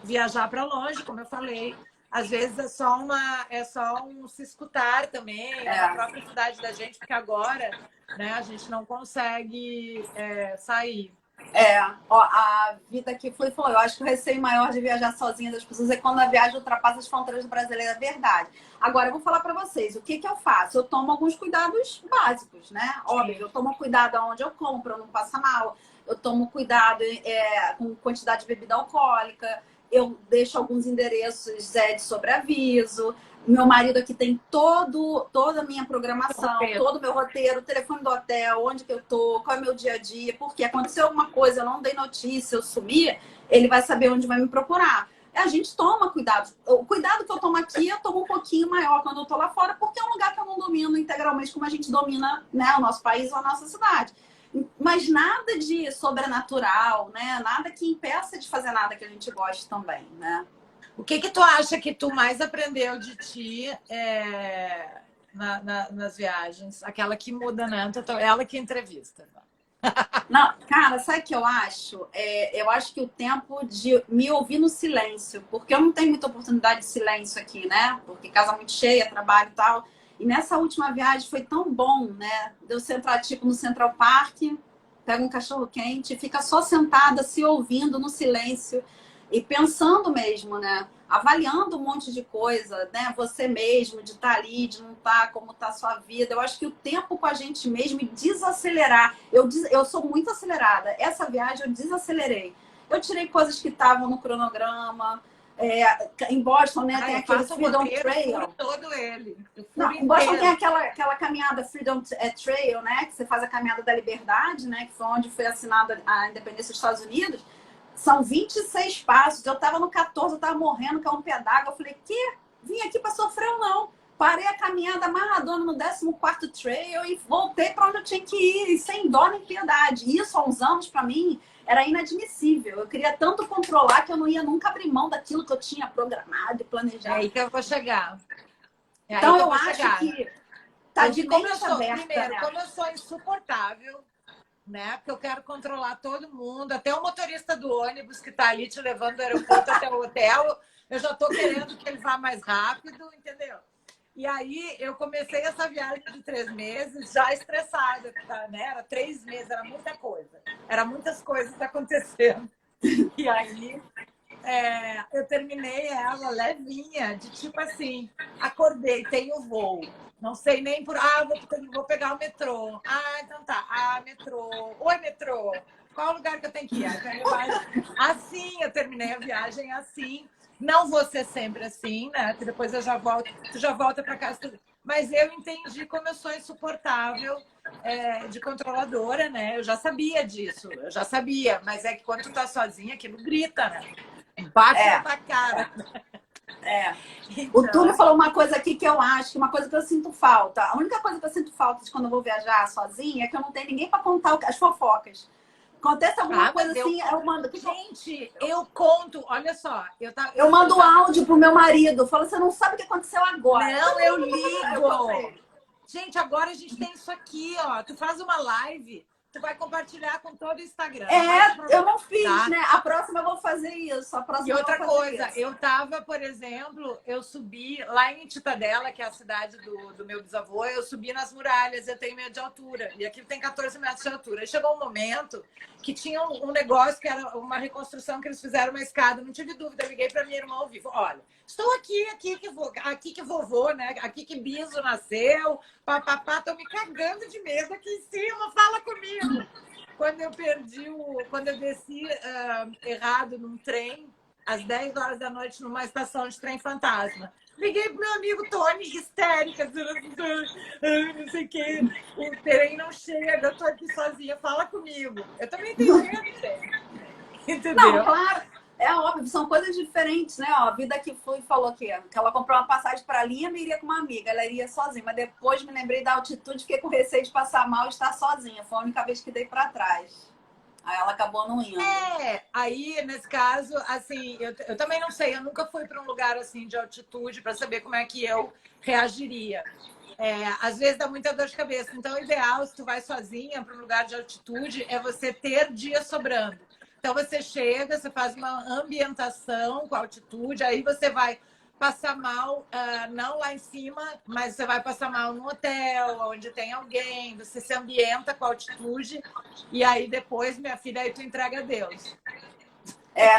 viajar para longe, como eu falei. Às vezes é só um se escutar também, na própria cidade da gente, porque agora, né, a gente não consegue sair.
A vida que foi falou. Eu acho que o receio maior de viajar sozinha das pessoas é quando a viagem ultrapassa as fronteiras brasileiras, é verdade. Agora, eu vou falar para vocês, o que eu faço? Eu tomo alguns cuidados básicos, né? Óbvio, eu tomo cuidado aonde eu compro, eu não passo mal. Eu tomo cuidado com quantidade de bebida alcoólica. eu deixo alguns endereços de sobreaviso. Meu marido aqui tem toda a minha programação, todo o meu roteiro, o telefone do hotel, onde que eu tô, qual é o meu dia a dia, porque aconteceu alguma coisa, eu não dei notícia, eu sumi, ele vai saber onde vai me procurar. A gente toma cuidado. O cuidado que eu tomo aqui, eu tomo um pouquinho maior quando eu tô lá fora, porque é um lugar que eu não domino integralmente como a gente domina, né, o nosso país ou a nossa cidade. Mas nada de sobrenatural, né? Nada que impeça de fazer nada que a gente goste também, né?
O que que tu acha que tu mais aprendeu de ti nas viagens? Aquela que muda, né? Ela que entrevista.
Não, cara, sabe o que eu acho? Eu acho que o tempo de me ouvir no silêncio, porque eu não tenho muita oportunidade de silêncio aqui, né? Porque casa muito cheia, trabalho e tal. E nessa última viagem foi tão bom, né? De eu sentar, tipo, no Central Park, pega um cachorro quente e fica só sentada, se ouvindo no silêncio e pensando mesmo, né? Avaliando um monte de coisa, né? Você mesmo, de estar ali, de não estar, como está a sua vida. Eu acho que o tempo com a gente mesmo e desacelerar. Eu sou muito acelerada. Essa viagem eu desacelerei. Eu tirei coisas que estavam no cronograma. Em Boston, né, tem aquele Freedom Trail.
Eu todo ele.
Não, em Boston tem aquela caminhada Freedom Trail, né? Que você faz a caminhada da liberdade, né? Que foi onde foi assinada a independência dos Estados Unidos. São 26 passos. Eu tava no 14, eu tava morrendo, que é um pé d'água. Eu falei, que? Vim aqui para sofrer ou não? Parei a caminhada amarradona no 14º trail e voltei para onde eu tinha que ir, sem dó nem piedade. Isso, há uns anos, para mim, era inadmissível. Eu queria tanto controlar que eu não ia nunca abrir mão daquilo que eu tinha programado e planejado.
É aí que eu vou chegar.
Então, eu acho que tá de mente aberta.
Primeiro,
né?
como eu sou insuportável, né? Porque eu quero controlar todo mundo, até o motorista do ônibus que está ali te levando do aeroporto até o hotel, eu já estou querendo que ele vá mais rápido, entendeu? E aí eu comecei essa viagem de 3 meses já estressada, né? Era 3 meses, era muita coisa, era muitas coisas acontecendo. E aí eu terminei ela levinha, de tipo assim, acordei, tenho voo. Não sei nem por. Vou pegar o metrô. Então tá. Metrô. Oi, metrô. Qual o lugar que eu tenho que ir? Assim, eu terminei a viagem assim. Não vou ser sempre assim, né? Que depois eu já volto. Tu já volta para casa. Mas eu entendi como eu sou insuportável de controladora, né? Eu já sabia disso. Eu já sabia. Mas é que quando tu tá sozinha, aquilo grita, né? Bate na tua cara.
Então... O Túlio falou uma coisa aqui que eu acho, uma coisa que eu sinto falta. A única coisa que eu sinto falta de quando eu vou viajar sozinha é que eu não tenho ninguém para contar as fofocas. Acontece alguma coisa assim, eu mando.
Gente, eu conto, olha só.
Eu mando áudio pro meu marido, falo, você não sabe o que aconteceu agora.
Não, eu ligo. Gente, agora a gente tem isso aqui, ó. Tu faz uma live. Tu vai compartilhar com todo o Instagram.
Eu não fiz, tá? Né? A próxima eu vou fazer isso.
E outra coisa, eu tava, por exemplo, eu subi lá em Ititadela, que é a cidade do meu bisavô, eu subi nas muralhas, eu tenho medo de altura. E aqui tem 14 metros de altura. Aí chegou um momento que tinha um negócio que era uma reconstrução que eles fizeram uma escada. Não tive dúvida, eu liguei para minha irmã ao vivo. Olha, estou aqui que vovô, né? Aqui que Biso nasceu, papapá, tô me cagando de medo aqui em cima, fala comigo. Quando eu desci errado num trem, às 10 horas da noite, numa estação de trem fantasma. Liguei pro meu amigo Tony, histérica, não sei o quê. O trem não chega, eu tô aqui sozinha, fala comigo. Eu também tenho medo, entendeu?
Não, claro. É óbvio, são coisas diferentes, né? Ó, a vida que foi falou que ela comprou uma passagem para Lima e iria com uma amiga, ela iria sozinha, mas depois me lembrei da altitude, fiquei com receio de passar mal e estar sozinha. Foi a única vez que dei para trás. Aí ela acabou não indo.
Aí nesse caso, assim, eu também não sei, eu nunca fui para um lugar assim de altitude para saber como é que eu reagiria. Às vezes dá muita dor de cabeça. Então, o ideal, se tu vai sozinha para um lugar de altitude, é você ter dias sobrando. Então, você chega, você faz uma ambientação com a altitude, aí você vai passar mal, não lá em cima, mas você vai passar mal no hotel, onde tem alguém, você se ambienta com a altitude, e aí depois, minha filha, aí tu entrega a Deus.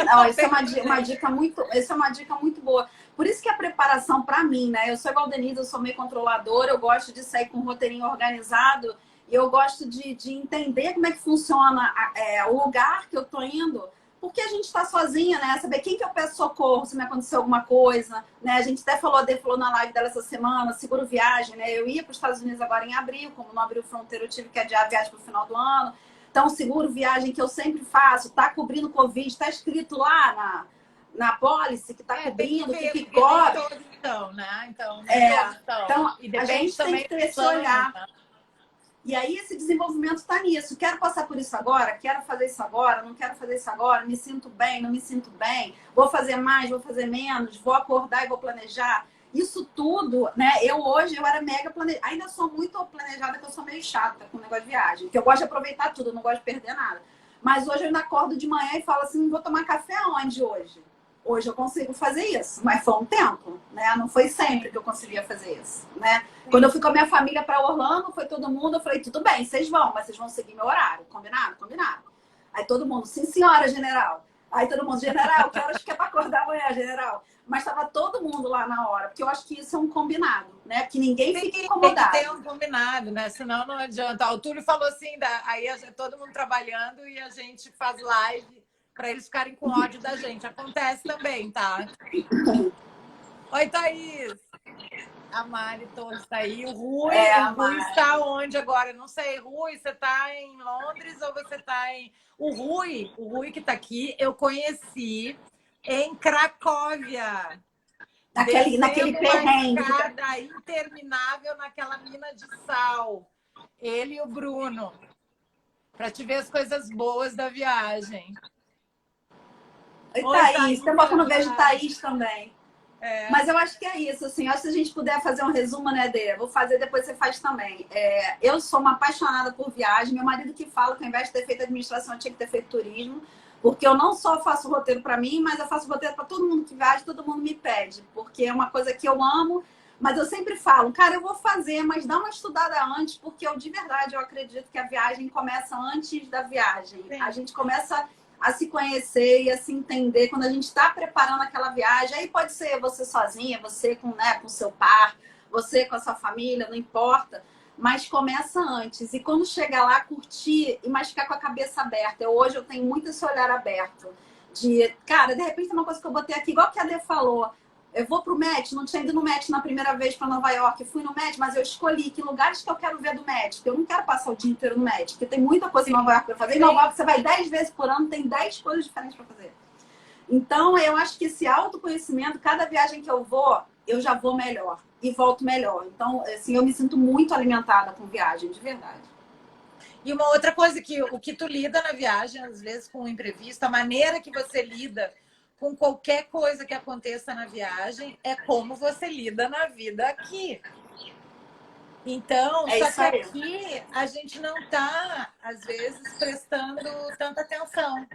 Não, essa é uma dica muito boa. Por isso que a preparação para mim, né? Eu sou igual a Denise, eu sou meio controladora, eu gosto de sair com um roteirinho organizado, e eu gosto de entender como é que funciona o lugar que eu tô indo, porque a gente está sozinha, né? Saber quem que eu peço socorro se me acontecer alguma coisa, né? A gente até falou, a Dê falou na live dela essa semana, seguro viagem, né? Eu ia para os Estados Unidos agora em abril, como não abriu fronteira, eu tive que adiar a viagem para o final do ano. Então, seguro viagem que eu sempre faço, tá cobrindo Covid, tá escrito lá na pólice que tá cobrindo, que cobre.
Então, né? Então,
então
e
a gente tem que ter esse olhar. Né? E aí esse desenvolvimento está nisso. Quero passar por isso agora? Quero fazer isso agora? Não quero fazer isso agora? Me sinto bem? Não me sinto bem? Vou fazer mais? Vou fazer menos? Vou acordar e vou planejar? Isso tudo, né? Hoje eu era mega planejada. Ainda sou muito planejada, que eu sou meio chata com o negócio de viagem. Que eu gosto de aproveitar tudo, eu não gosto de perder nada. Mas hoje eu ainda acordo de manhã e falo assim, vou tomar café aonde hoje? Hoje eu consigo fazer isso, mas foi um tempo, né? Não foi sempre que eu conseguia fazer isso, né? Quando eu fui com a minha família para Orlando, foi todo mundo, eu falei, tudo bem, vocês vão, mas vocês vão seguir meu horário, combinado? Combinado. Aí todo mundo, sim senhora, general. Aí todo mundo, general, que horas que é para acordar amanhã, general? Mas estava todo mundo lá na hora, porque eu acho que isso é um combinado, né? Que ninguém fique incomodado.
Tem que ter um combinado, né? Senão não adianta. O Túlio falou assim, aí todo mundo trabalhando e a gente faz live para eles ficarem com ódio da gente. Acontece também, tá? Oi, Thaís. A Mari Torres está aí. O Rui está onde agora? Não sei. Rui, você está em Londres ou você está em... O Rui que está aqui, eu conheci em Cracóvia.
Naquele perrengue.
Uma escada interminável naquela mina de sal. Ele e o Bruno. Para te ver as coisas boas da viagem.
Oi, Thaís. Tem pouco que eu não vejo Thaís também. Mas eu acho que é isso, assim. Acho que se a gente puder fazer um resumo, né, Dê? Vou fazer, depois você faz também. Eu sou uma apaixonada por viagem. Meu marido que fala que ao invés de ter feito administração, eu tinha que ter feito turismo. Porque eu não só faço roteiro para mim, mas eu faço roteiro para todo mundo que viaja, todo mundo me pede. Porque é uma coisa que eu amo. Mas eu sempre falo, cara, eu vou fazer, mas dá uma estudada antes, porque eu, de verdade, eu acredito que a viagem começa antes da viagem. Sim. A gente começa a se conhecer e a se entender quando a gente está preparando aquela viagem. Aí pode ser você sozinha, você com seu par, você com a sua família, não importa. Mas começa antes. E quando chegar lá, curtir, mas ficar com a cabeça aberta. Hoje eu tenho muito esse olhar aberto. Cara, de repente tem uma coisa que eu botei aqui, igual que a Dê falou. Eu vou pro Met, não tinha ido no Met na primeira vez para Nova York. Fui no Met, mas eu escolhi que lugares que eu quero ver do Met. Porque eu não quero passar o dia inteiro no Met, porque tem muita coisa em Nova York para fazer. Em Nova York você vai 10 vezes por ano, tem 10 coisas diferentes para fazer. Então, eu acho que esse autoconhecimento, cada viagem que eu vou, eu já vou melhor e volto melhor. Então, assim, eu me sinto muito alimentada com viagem, de verdade.
E uma outra coisa, o que tu lida na viagem, às vezes com um imprevisto, a maneira que você lida com qualquer coisa que aconteça na viagem é como você lida na vida aqui. Então, só que aqui a gente não está, às vezes, prestando tanta atenção.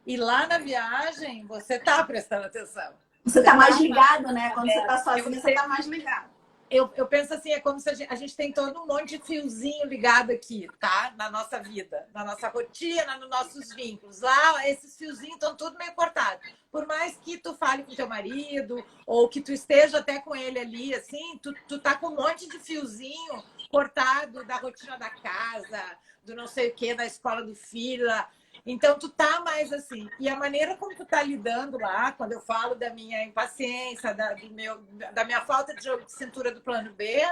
E lá na viagem, você está prestando atenção.
Você está mais ligado, né? Quando você está sozinho, você está mais ligado.
Eu penso assim, é como se a gente tem todo um monte de fiozinho ligado aqui, tá? Na nossa vida, na nossa rotina, nos nossos vínculos. Lá, esses fiozinhos estão tudo meio cortados. Por mais que tu fale com teu marido, ou que tu esteja até com ele ali, assim, tu tá com um monte de fiozinho cortado da rotina da casa, do não sei o quê, da escola do filho. Então, tu tá mais assim. E a maneira como tu tá lidando lá, quando eu falo da minha impaciência, da minha falta de jogo de cintura do plano B,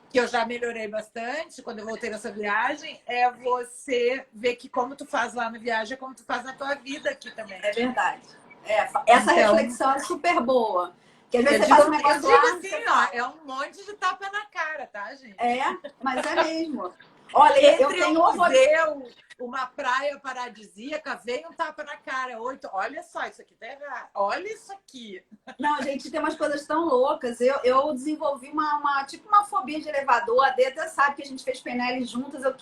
que eu já melhorei bastante quando eu voltei nessa viagem, é você ver que como tu faz lá na viagem é como tu faz na tua vida aqui também.
É verdade. Essa reflexão é super boa. Que às vezes você faz um negócio lá...
assim, ó, é um monte de tapa na cara, tá, gente?
Mas é mesmo. Olha, eu tenho
museu, uma praia paradisíaca, vem um tapa na cara. Olha só, isso aqui tá errado. Olha isso aqui.
Não, gente, tem umas coisas tão loucas. Eu desenvolvi tipo uma fobia de elevador. A Dê até sabe que a gente fez PNL juntas. Eu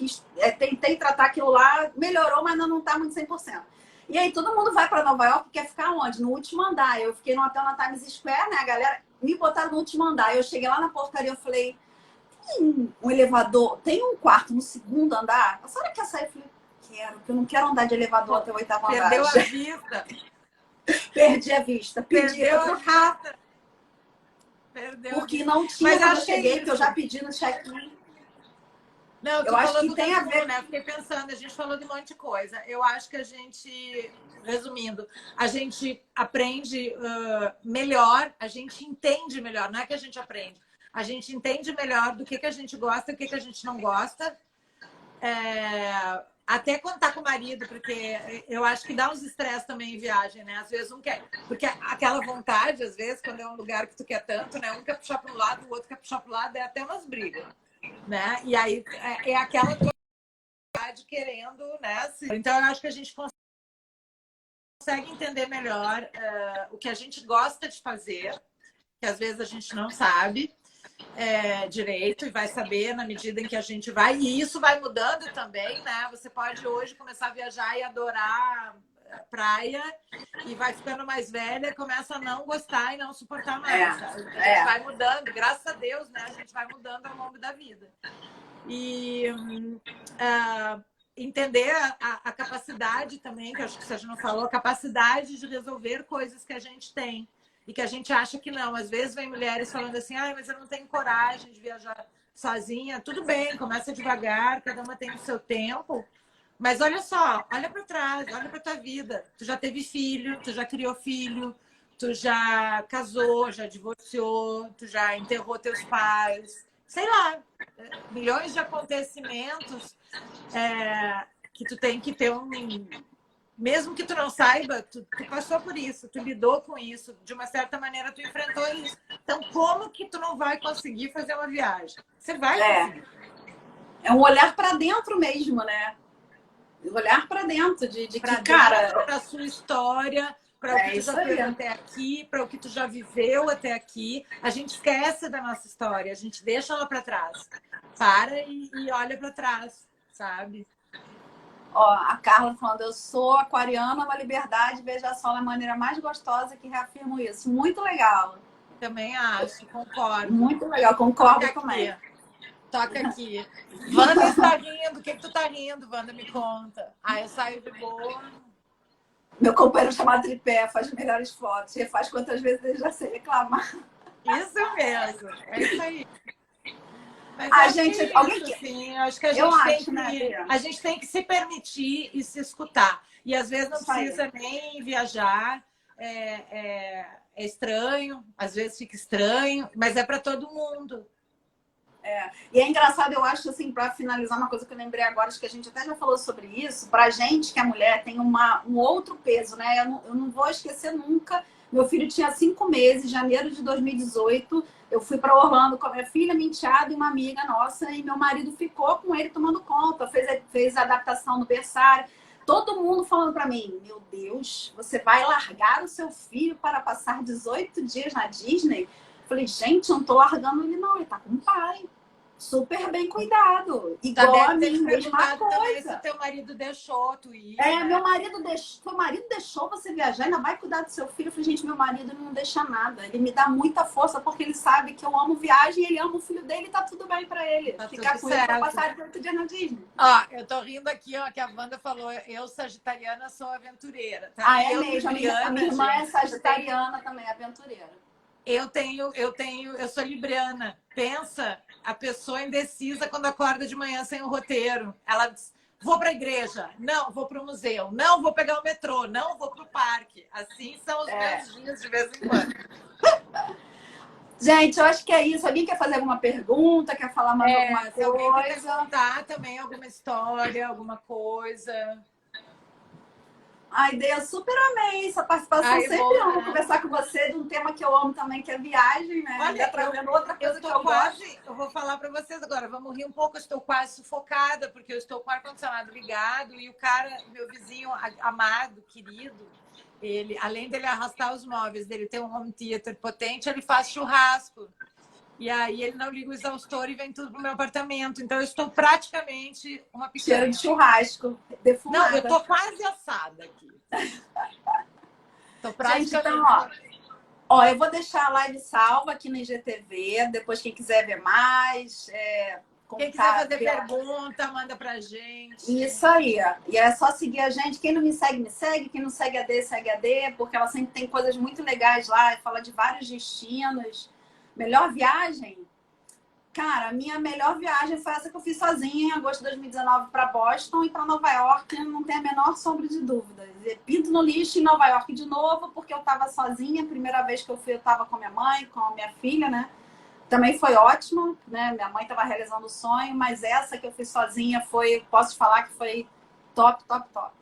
tentei tratar aquilo lá, melhorou, mas ainda não tá muito 100%. E aí todo mundo vai para Nova York, quer ficar onde? No último andar. Eu fiquei no hotel na Times Square, né? A galera me botaram no último andar. Eu cheguei lá na portaria, eu falei... um elevador, tem um quarto no segundo andar? A senhora quer sair? Eu falei, quero, porque eu não quero andar de elevador até o 8º andar.
Perdeu a vista.
Perdi a vista. Pedi pra trocar.
Perdeu.
Porque não tinha quando eu cheguei, porque eu já pedi no check-in.
Não,
Eu
tu
acho
falou
que
do
tem a
resumo,
ver.
né? Fiquei pensando, a gente falou de um monte de coisa. Eu acho que a gente, resumindo, a gente aprende melhor, a gente entende melhor, não é que a gente aprende, a gente entende melhor do que a gente gosta e o que a gente não gosta. Até quando tá com o marido, porque eu acho que dá uns estresse também em viagem, né? Às vezes um quer, porque aquela vontade, às vezes, quando é um lugar que tu quer tanto, né? Um quer puxar para um lado, o outro quer puxar para o lado, é até umas brigas, né? E aí é aquela vontade querendo, né? Então eu acho que a gente consegue entender melhor o que a gente gosta de fazer, que às vezes a gente não sabe direito e vai saber na medida em que a gente vai. E isso vai mudando também, né? Você pode hoje começar a viajar e adorar a praia e vai ficando mais velha, começa a não gostar e não suportar mais. A gente vai mudando, graças a Deus, né? A gente vai mudando ao longo da vida. E entender a capacidade também, que eu acho que você já não falou, a capacidade de resolver coisas que a gente tem e que a gente acha que não. Às vezes vem mulheres falando assim, mas eu não tenho coragem de viajar sozinha. Tudo bem, começa devagar, cada uma tem o seu tempo. Mas olha só, olha para trás, olha para tua vida. Tu já teve filho, tu já criou filho, tu já casou, já divorciou, tu já enterrou teus pais. Sei lá, milhões de acontecimentos que tu tem que ter mesmo que tu não saiba, tu passou por isso, tu lidou com isso, de uma certa maneira tu enfrentou isso. Então, como que tu não vai conseguir fazer uma viagem? Você vai conseguir.
É um olhar para dentro mesmo, né? Olhar para dentro de
pra
que, cara...
Para a sua história, para o que tu já fez até aqui, para o que tu já viveu até aqui. A gente esquece da nossa história, a gente deixa ela para trás. Para e olha para trás, sabe?
Ó, a Carla falando, eu sou aquariana, uma liberdade, veja só a maneira mais gostosa que reafirmo isso. Muito legal.
Também acho, concordo.
Muito legal, concordo também.
Toca aqui. Wanda está rindo. O que tu tá rindo, Wanda? Me conta. Eu saio de boa.
Meu companheiro chama Tripé, faz melhores fotos. Refaz quantas vezes ele já se reclamar.
Isso mesmo. É isso aí. Mas
gente,
é
alguém
isso, assim, acho que a gente tem que se permitir e se escutar. E às vezes não precisa nem viajar. É estranho, às vezes fica estranho, mas é para todo mundo.
E é engraçado, eu acho, assim, para finalizar, uma coisa que eu lembrei agora, acho que a gente até já falou sobre isso, pra gente que a mulher tem um outro peso, né? Eu não vou esquecer nunca. Meu filho tinha 5 meses, janeiro de 2018. Eu fui para Orlando com a minha filha, minha enteada e uma amiga nossa, e meu marido ficou com ele tomando conta, fez a adaptação no berçário. Todo mundo falando para mim, meu Deus, você vai largar o seu filho para passar 18 dias na Disney? Falei, gente, eu não tô largando ele não, ele tá com o pai. Super bem cuidado. Igual a mim, mesma coisa.
Se teu marido deixou tu ir.
Meu marido deixou. Seu marido deixou você viajar, ainda vai cuidar do seu filho. Eu falei, gente, meu marido não deixa nada. Ele me dá muita força porque ele sabe que eu amo viagem, ele ama o filho dele e tá tudo bem pra ele.
Tá
ficar com ele pra passar 18 dias na Disney.
Eu tô rindo aqui, que a Wanda falou, eu, sagitariana, sou aventureira.
Tá? É mesmo. A minha irmã é sagitariana também, aventureira.
Eu sou libriana. Pensa, a pessoa indecisa quando acorda de manhã sem o roteiro. Ela diz, vou para a igreja, não, vou para o museu, não, vou pegar o metrô, não, vou para o parque. Assim são os meus dias de vez em quando.
Gente, eu acho que é isso. Alguém quer fazer alguma pergunta? Quer falar mais alguma coisa?
Se alguém quer contar também alguma história, alguma coisa...
Ai, Dê, eu super amei essa participação. Sempre amo conversar com você de um tema que eu amo também, que é viagem, né?
Olha,
trazendo outra coisa que eu
gosto. Eu vou falar para vocês agora, vamos rir um pouco, eu estou quase sufocada, porque eu estou com o ar-condicionado ligado e o cara, meu vizinho amado, querido, ele, além dele arrastar os móveis, dele ter um home theater potente, ele faz churrasco. E aí ele não liga o exaustor e vem tudo pro meu apartamento. Então eu estou praticamente uma picanha.
Cheiro de churrasco, defumada.
Não, eu tô quase assada aqui. Tô praticamente...
Gente, então, ó, eu vou deixar a live salva aqui no IGTV. Depois, quem quiser ver mais...
Quem quiser fazer pergunta, manda pra gente.
Isso aí. E é só seguir a gente. Quem não me segue, me segue. Quem não segue a Dê, segue a Dê. Porque ela sempre tem coisas muito legais lá. Fala de vários destinos. Melhor viagem? Cara, a minha melhor viagem foi essa que eu fiz sozinha em agosto de 2019 para Boston e para Nova York, não tem a menor sombra de dúvidas. E pinto no lixo em Nova York de novo, porque eu estava sozinha. A primeira vez que eu fui, eu estava com minha mãe, com a minha filha, né? Também foi ótimo, né? Minha mãe estava realizando o sonho, mas essa que eu fiz sozinha foi, posso falar que foi top, top, top.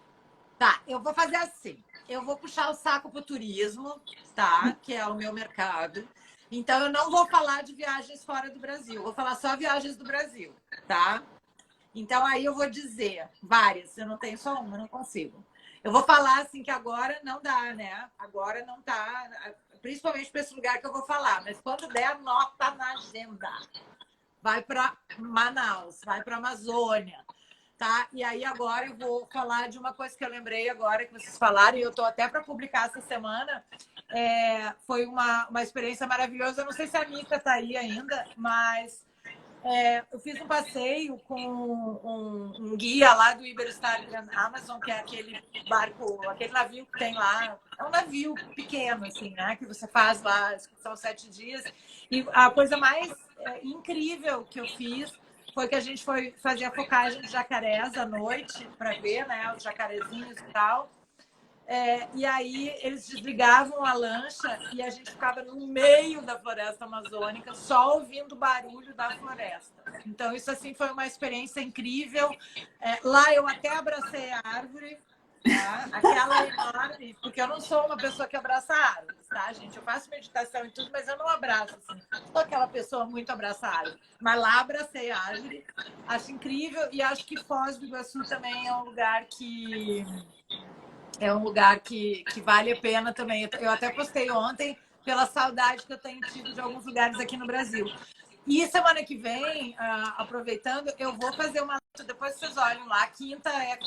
Tá, eu vou fazer assim. Eu vou puxar o saco pro turismo, tá? Que é o meu mercado. Então, eu não vou falar de viagens fora do Brasil. Vou falar só viagens do Brasil, tá? Então, aí eu vou dizer várias. Eu não tenho só uma, não consigo. Eu vou falar assim que agora não dá, né? Agora não tá, principalmente para esse lugar que eu vou falar. Mas quando der, anota na agenda. Vai para Manaus, vai para Amazônia. Tá? E aí agora eu vou falar de uma coisa que eu lembrei agora que vocês falaram, e eu estou até para publicar essa semana. Foi uma experiência maravilhosa. Eu não sei se a Nica está aí ainda, mas eu fiz um passeio com um guia lá do Iberostar Grand Amazon, que é aquele barco, aquele navio que tem lá. É um navio pequeno, assim, né? Que você faz lá, são 7 dias. E a coisa mais incrível que eu fiz foi que a gente foi fazer a focagem de jacarés à noite para ver, né, os jacarezinhos e tal. E aí eles desligavam a lancha e a gente ficava no meio da floresta amazônica, só ouvindo o barulho da floresta. Então isso assim foi uma experiência incrível. Lá eu até abracei a árvore, tá? Aquela enorme, porque eu não sou uma pessoa que abraça árvores, tá, gente? Eu faço meditação e tudo, mas eu não abraço assim. Sou aquela pessoa muito abraçada. Mas lá abracei a árvore, acho incrível, e acho que Foz do Iguaçu também é um lugar que vale a pena também. Eu até postei ontem pela saudade que eu tenho tido de alguns lugares aqui no Brasil. E semana que vem, aproveitando, eu vou fazer uma. Depois vocês olham lá. Quinta é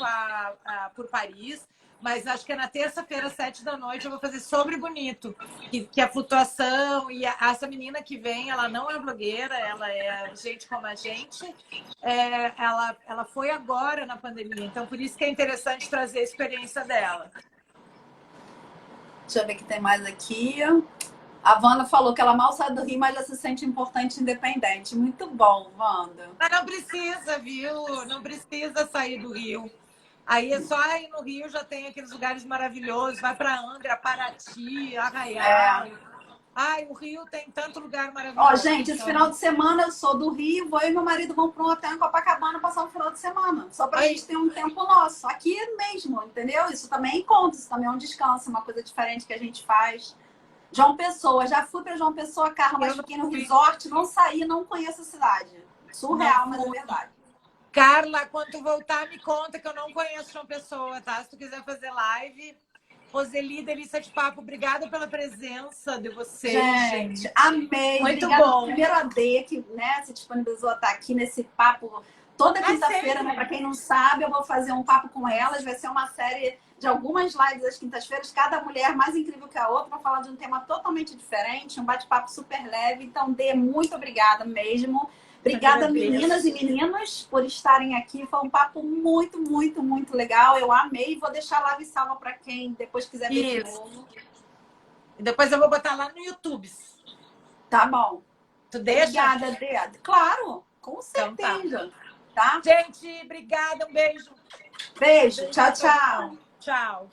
por Paris, mas acho que é na terça-feira, 7 da noite, eu vou fazer sobre Bonito, que é a flutuação. E essa menina que vem, ela não é blogueira, ela é gente como a gente. Ela foi agora na pandemia, então por isso que é interessante trazer a experiência dela.
Deixa eu ver o que tem mais aqui. A Wanda falou que ela mal sai do Rio, mas já se sente importante e independente. Muito bom, Wanda.
Mas não precisa, viu? Não precisa sair do Rio. Aí é só ir no Rio, já tem aqueles lugares maravilhosos. Vai para Angra, Paraty, Arraial. Ai, o Rio tem tanto lugar maravilhoso.
Ó, gente, esse final de semana eu sou do Rio, vou e meu marido vão para um hotel em Copacabana passar o final de semana. Só pra gente ter um tempo nosso. Aqui mesmo, entendeu? Isso também conta, isso também é um descanso, uma coisa diferente que a gente faz. João Pessoa, já fui para João Pessoa, Carla, mas fiquei no resort, não saí, não conheço a cidade. Surreal, mas é verdade.
Carla, quando tu voltar, me conta que eu não conheço João Pessoa, tá? Se tu quiser fazer live. Roseli, delícia de papo, obrigada pela presença de vocês,
gente. Amei.
Muito
obrigada
bom.
Primeiro a D, que né, se disponibilizou a estar aqui nesse papo toda quinta-feira, né? Para quem não sabe, eu vou fazer um papo com elas, vai ser uma série de algumas lives às quintas-feiras, cada mulher mais incrível que a outra, para falar de um tema totalmente diferente, um bate-papo super leve. Então, Dê, muito obrigada mesmo. Obrigada, meninas e meninos, por estarem aqui. Foi um papo muito, muito, muito legal. Eu amei. Vou deixar a live salva para quem depois quiser ver de novo.
E depois eu vou botar lá no YouTube.
Tá bom.
Tu deixa?
Obrigada, Dê. Claro, com certeza.
Então,
tá?
Gente, obrigada. Um beijo.
Beijo. Tchau, tchau.
Tchau.